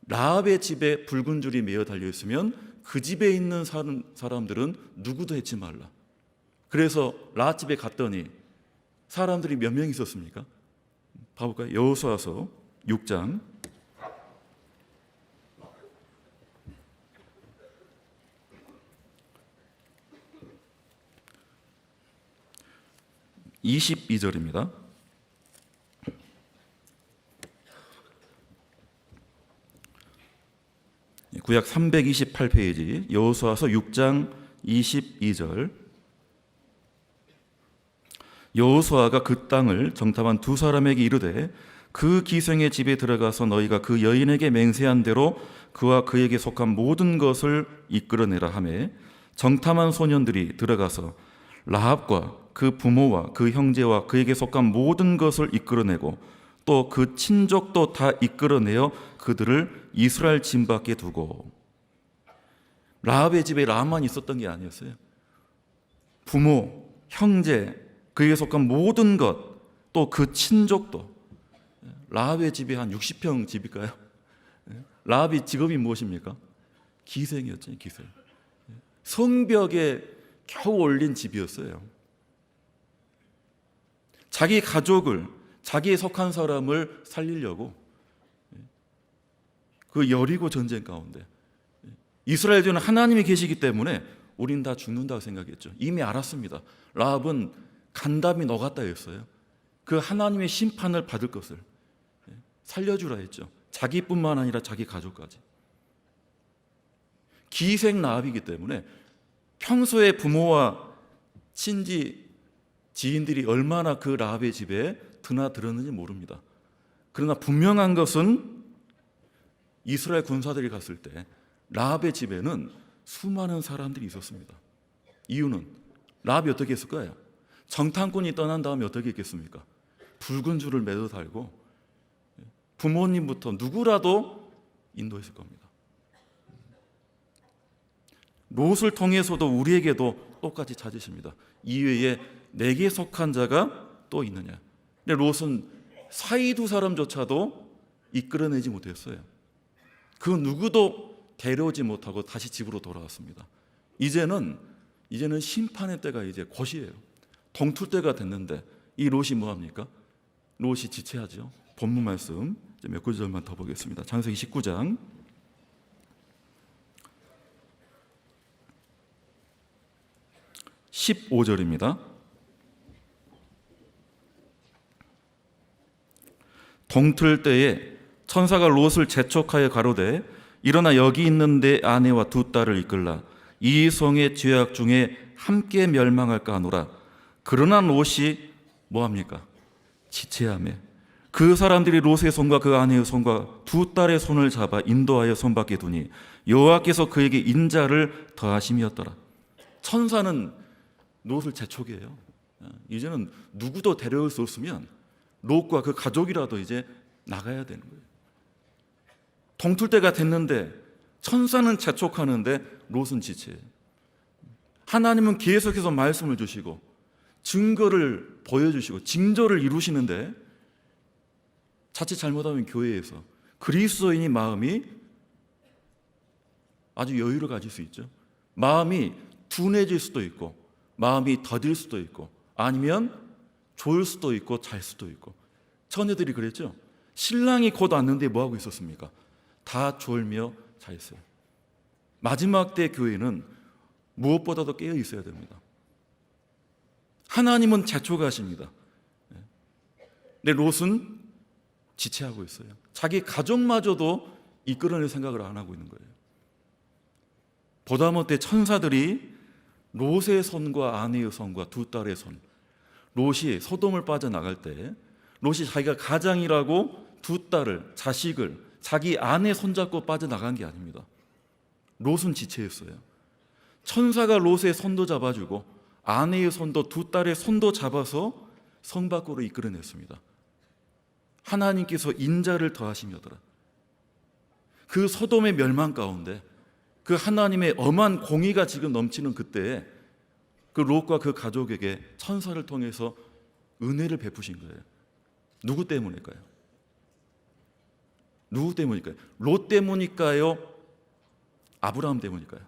라합의 집에 붉은 줄이 매어 달려 있으면 그 집에 있는 사람들은 누구도 해치 말라. 그래서 라합 집에 갔더니 사람들이 몇 명 있었습니까? 봐볼까요? 여호수아서 6장 22절입니다. 구약 328페이지 여호수아서 6장 22절. 여호수아가 그 땅을 정탐한 두 사람에게 이르되 그 기생의 집에 들어가서 너희가 그 여인에게 맹세한 대로 그와 그에게 속한 모든 것을 이끌어내라 하매 정탐한 소년들이 들어가서 라합과 그 부모와 그 형제와 그에게 속한 모든 것을 이끌어내고 또 그 친족도 다 이끌어내어 그들을 이스라엘 진 밖에 두고. 라합의 집에 라합만 있었던 게 아니었어요. 부모, 형제, 그에게 속한 모든 것, 또 그 친족도. 라합의 집이 한 60평 집일까요? 라합이 직업이 무엇입니까? 기생이었죠. 기생. 성벽에 겨우 올린 집이었어요. 자기 가족을, 자기에 속한 사람을 살리려고 그 여리고 전쟁 가운데 이스라엘에는 하나님이 계시기 때문에 우린 다 죽는다고 생각했죠. 이미 알았습니다. 라합은 간담이 녹았다 했어요. 그 하나님의 심판을 받을 것을 살려주라 했죠. 자기뿐만 아니라 자기 가족까지. 기생 라합이기 때문에 평소에 부모와 친지 지인들이 얼마나 그 라합의 집에 드나들었는지 모릅니다. 그러나 분명한 것은 이스라엘 군사들이 갔을 때 라합의 집에는 수많은 사람들이 있었습니다. 이유는 라합이 어떻게 했을까요? 정탐꾼이 떠난 다음에 어떻게 했겠습니까? 붉은 줄을 매어 달고 부모님부터 누구라도 인도했을 겁니다. 롯을 통해서도 우리에게도 똑같이 찾으십니다. 이외에 내게 속한 자가 또 있느냐. 근데 롯은 사이 두 사람조차도 이끌어내지 못했어요. 그 누구도 데려오지 못하고 다시 집으로 돌아왔습니다. 이제는 심판의 때가 이제 곧이에요. 동틀 때가 됐는데 이 롯이 뭐합니까? 롯이 지체하죠. 본문 말씀 몇 구절만 더 보겠습니다. 창세기 19장 15절입니다. 동틀 때에 천사가 롯을 재촉하여 가로되 일어나 여기 있는 내 아내와 두 딸을 이끌라 이 성의 죄악 중에 함께 멸망할까 하노라. 그러나 롯이 뭐합니까? 지체하며 그 사람들이 롯의 손과 그 아내의 손과 두 딸의 손을 잡아 인도하여 손 밖에 두니 여호와께서 그에게 인자를 더하심이었더라. 천사는 롯을 재촉해요. 이제는 누구도 데려올 수 없으면 롯과 그 가족이라도 이제 나가야 되는 거예요. 동틀 때가 됐는데 천사는 재촉하는데 롯은 지체해요. 하나님은 계속해서 말씀을 주시고 증거를 보여주시고 징조를 이루시는데 자칫 잘못하면 교회에서 그리스도인이 마음이 아주 여유를 가질 수 있죠. 마음이 둔해질 수도 있고 마음이 더딜 수도 있고 아니면 졸 수도 있고 잘 수도 있고. 처녀들이 그랬죠. 신랑이 곧 왔는데 뭐하고 있었습니까? 다 졸며 자 있어요. 마지막 때 교회는 무엇보다도 깨어 있어야 됩니다. 하나님은 재촉하십니다. 근데 롯은 지체하고 있어요. 자기 가족마저도 이끌어낼 생각을 안 하고 있는 거예요. 보다 못해 천사들이 롯의 손과 아내의 손과 두 딸의 손, 롯이 소돔을 빠져나갈 때 롯이 자기가 가장이라고 두 딸을, 자식을 자기 아내 손잡고 빠져나간 게 아닙니다. 롯은 지체했어요. 천사가 롯의 손도 잡아주고 아내의 손도 두 딸의 손도 잡아서 성 밖으로 이끌어냈습니다. 하나님께서 인자를 더하시며더라. 그 소돔의 멸망 가운데 그 하나님의 엄한 공의가 지금 넘치는 그때에 그 롯과 그 가족에게 천사를 통해서 은혜를 베푸신 거예요. 누구 때문일까요? 누구 때문일까요? 롯 때문일까요? 아브라함 때문일까요?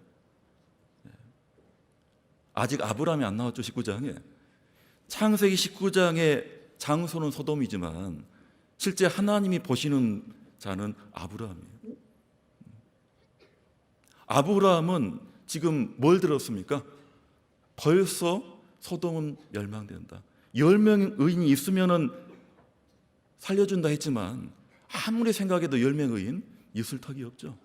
아직 아브라함이 안 나왔죠. 19장에. 창세기 19장의 장소는 소돔이지만 실제 하나님이 보시는 자는 아브라함이에요. 아브라함은 지금 뭘 들었습니까? 벌써 소돔은 멸망된다. 10명 의인이 있으면은 살려준다 했지만 아무리 생각해도 10명 의인 있을 턱이 없죠.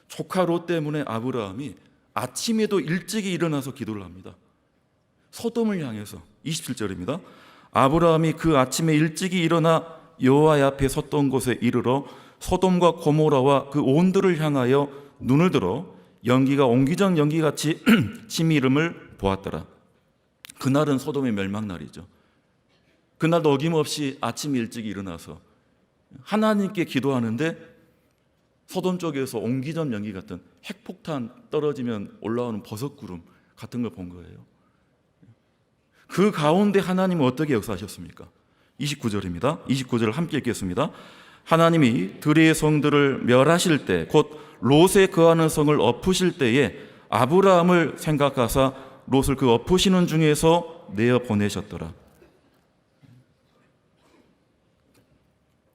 조카 롯 때문에 아브라함이 아침에도 일찍이 일어나서 기도를 합니다. 소돔을 향해서. 27절입니다. 아브라함이 그 아침에 일찍이 일어나 여호와 앞에 섰던 곳에 이르러 소돔과 고모라와 그 온들을 향하여 눈을 들어 연기가 옹기전 연기같이 치미름을 보았더라. 그날은 소돔의 멸망날이죠. 그날도 어김없이 아침 일찍 일어나서 하나님께 기도하는데 소돔 쪽에서 옹기전 연기 같은 핵폭탄 떨어지면 올라오는 버섯구름 같은 걸 본 거예요. 그 가운데 하나님은 어떻게 역사하셨습니까? 29절입니다. 29절을 함께 읽겠습니다. 하나님이 들의 성들을 멸하실 때 곧 롯에 거하는 성을 엎으실 때에 아브라함을 생각하사 롯을 그 엎으시는 중에서 내어 보내셨더라.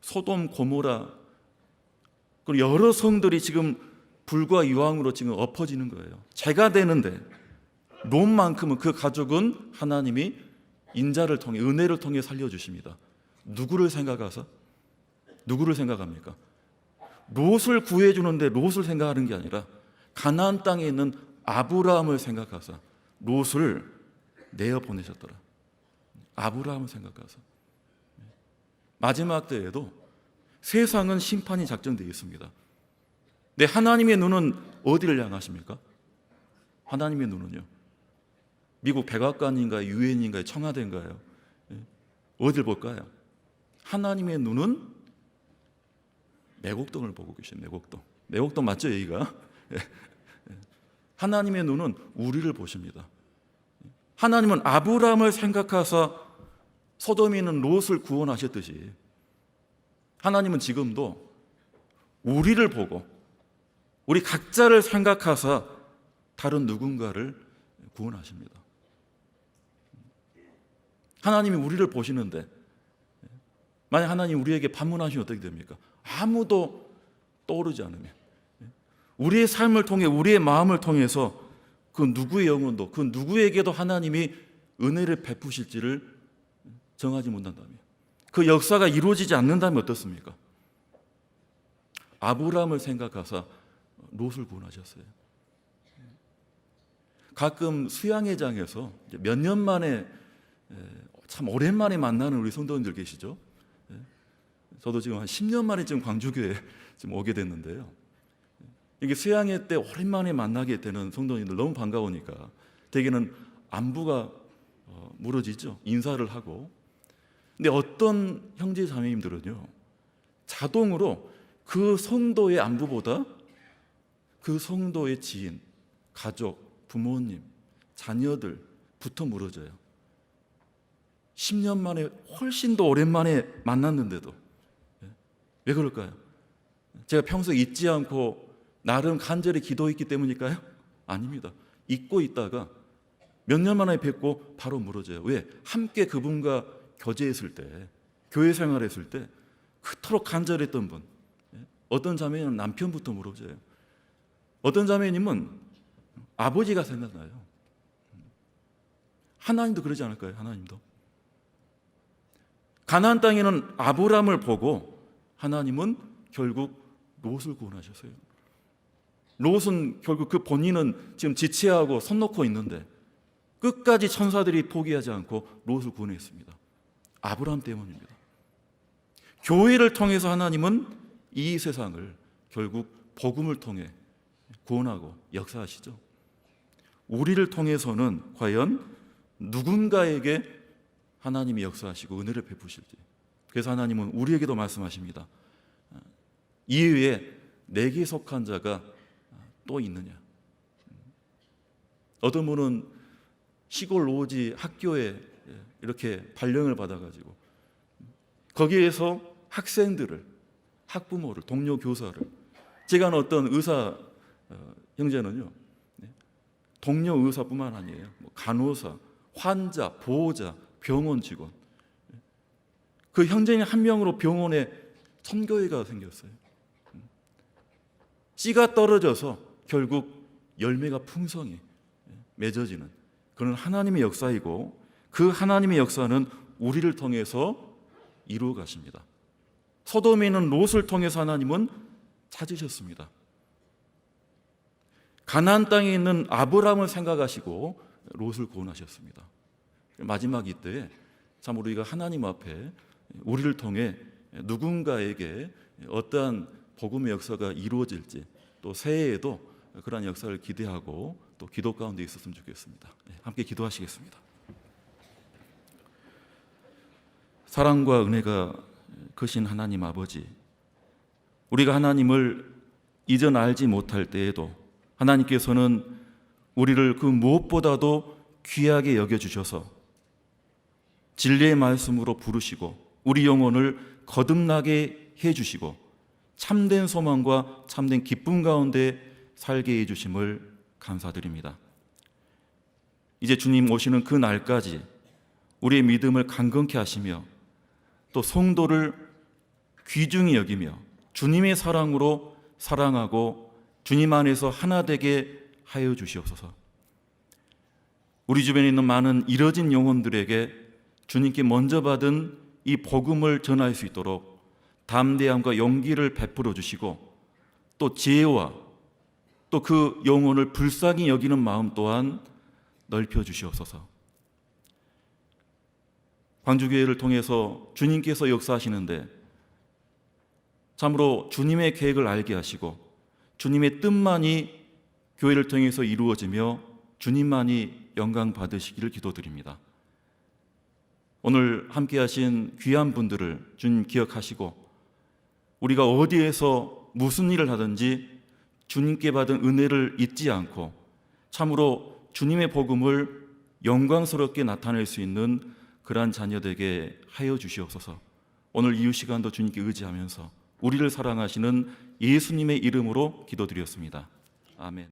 소돔 고모라 그리고 여러 성들이 지금 불과 유황으로 지금 엎어지는 거예요. 죄가 되는데 롯만큼은 그 가족은 하나님이 인자를 통해 은혜를 통해 살려주십니다. 누구를 생각해서? 누구를 생각합니까? 롯을 구해주는데 롯을 생각하는 게 아니라 가나안 땅에 있는 아브라함을 생각하사 롯을 내어 보내셨더라. 아브라함을 생각하사. 마지막 때에도 세상은 심판이 작정되어 있습니다. 근데 하나님의 눈은 어디를 향하십니까? 하나님의 눈은요. 미국 백악관인가요? 유엔인가요? 청와대인가요? 어딜 볼까요? 하나님의 눈은 매곡동을 보고 계셔요. 매곡동. 매곡동 맞죠, 여기가? 하나님의 눈은 우리를 보십니다. 하나님은 아브라함을 생각하사 소돔에 있는 롯을 구원하셨듯이 하나님은 지금도 우리를 보고 우리 각자를 생각하사 다른 누군가를 구원하십니다. 하나님이 우리를 보시는데 만약 하나님 우리에게 반문하시면 어떻게 됩니까? 아무도 떠오르지 않으면, 우리의 삶을 통해 우리의 마음을 통해서 그 누구의 영혼도 그 누구에게도 하나님이 은혜를 베푸실지를 정하지 못한다면, 그 역사가 이루어지지 않는다면 어떻습니까? 아브라함을 생각하사 롯을 구원하셨어요. 가끔 수양회장에서 몇 년 만에, 참 오랜만에 만나는 우리 성도님들 계시죠? 저도 지금 한 10년 만에 지금 광주교회 지금 오게 됐는데요. 이게 수양회 때 오랜만에 만나게 되는 성도님들 너무 반가우니까 대개는 안부가 물어지죠. 인사를 하고. 근데 어떤 형제 자매님들은요, 자동으로 그 성도의 안부보다 그 성도의 지인, 가족, 부모님, 자녀들부터 물어져요. 10년 만에 훨씬 더 오랜만에 만났는데도. 왜 그럴까요? 제가 평소에 잊지 않고 나름 간절히 기도했기 때문일까요? 아닙니다. 잊고 있다가 몇 년 만에 뵙고 바로 물어져요. 왜? 함께 그분과 교제했을 때, 교회 생활했을 때 그토록 간절했던 분. 어떤 자매님은 남편부터 물어져요. 어떤 자매님은 아버지가 생각나요. 하나님도 그러지 않을까요? 하나님도. 가나안 땅에는 아브라함을 보고 하나님은 결국 롯을 구원하셨어요. 롯은 결국 그 본인은 지금 지체하고 손 놓고 있는데 끝까지 천사들이 포기하지 않고 롯을 구원했습니다. 아브라함 때문입니다. 교회를 통해서 하나님은 이 세상을 결국 복음을 통해 구원하고 역사하시죠. 우리를 통해서는 과연 누군가에게 하나님이 역사하시고 은혜를 베푸실지. 그래서 하나님은 우리에게도 말씀하십니다. 이외에 내게 속한 자가 또 있느냐. 어떤 분은 시골 오지 학교에 이렇게 발령을 받아가지고 거기에서 학생들을, 학부모를, 동료 교사를, 제가 아는 어떤 의사 형제는요, 동료 의사뿐만 아니에요. 간호사, 환자, 보호자, 병원 직원. 그 형제인 한 명으로 병원에 선교회가 생겼어요. 씨가 떨어져서 결국 열매가 풍성히 맺어지는 그런 하나님의 역사이고, 그 하나님의 역사는 우리를 통해서 이루어 가십니다. 소돔에 있는 롯을 통해서 하나님은 찾으셨습니다. 가나안 땅에 있는 아브라함을 생각하시고 롯을 구원하셨습니다. 마지막 이때에 참 우리가 하나님 앞에 우리를 통해 누군가에게 어떠한 복음의 역사가 이루어질지, 또 새해에도 그러한 역사를 기대하고 또 기도 가운데 있었으면 좋겠습니다. 함께 기도하시겠습니다. 사랑과 은혜가 크신 하나님 아버지, 우리가 하나님을 이전 알지 못할 때에도 하나님께서는 우리를 그 무엇보다도 귀하게 여겨주셔서 진리의 말씀으로 부르시고 우리 영혼을 거듭나게 해주시고 참된 소망과 참된 기쁨 가운데 살게 해주심을 감사드립니다. 이제 주님 오시는 그 날까지 우리의 믿음을 강건케 하시며 또 성도를 귀중히 여기며 주님의 사랑으로 사랑하고 주님 안에서 하나 되게 하여 주시옵소서. 우리 주변에 있는 많은 잃어진 영혼들에게 주님께 먼저 받은 이 복음을 전할 수 있도록 담대함과 용기를 베풀어 주시고 또 지혜와 또 그 영혼을 불쌍히 여기는 마음 또한 넓혀 주시옵소서. 광주교회를 통해서 주님께서 역사하시는데 참으로 주님의 계획을 알게 하시고 주님의 뜻만이 교회를 통해서 이루어지며 주님만이 영광 받으시기를 기도드립니다. 오늘 함께 하신 귀한 분들을 주님 기억하시고 우리가 어디에서 무슨 일을 하든지 주님께 받은 은혜를 잊지 않고 참으로 주님의 복음을 영광스럽게 나타낼 수 있는 그러한 자녀되게 하여 주시옵소서. 오늘 이후 시간도 주님께 의지하면서 우리를 사랑하시는 예수님의 이름으로 기도드렸습니다. 아멘.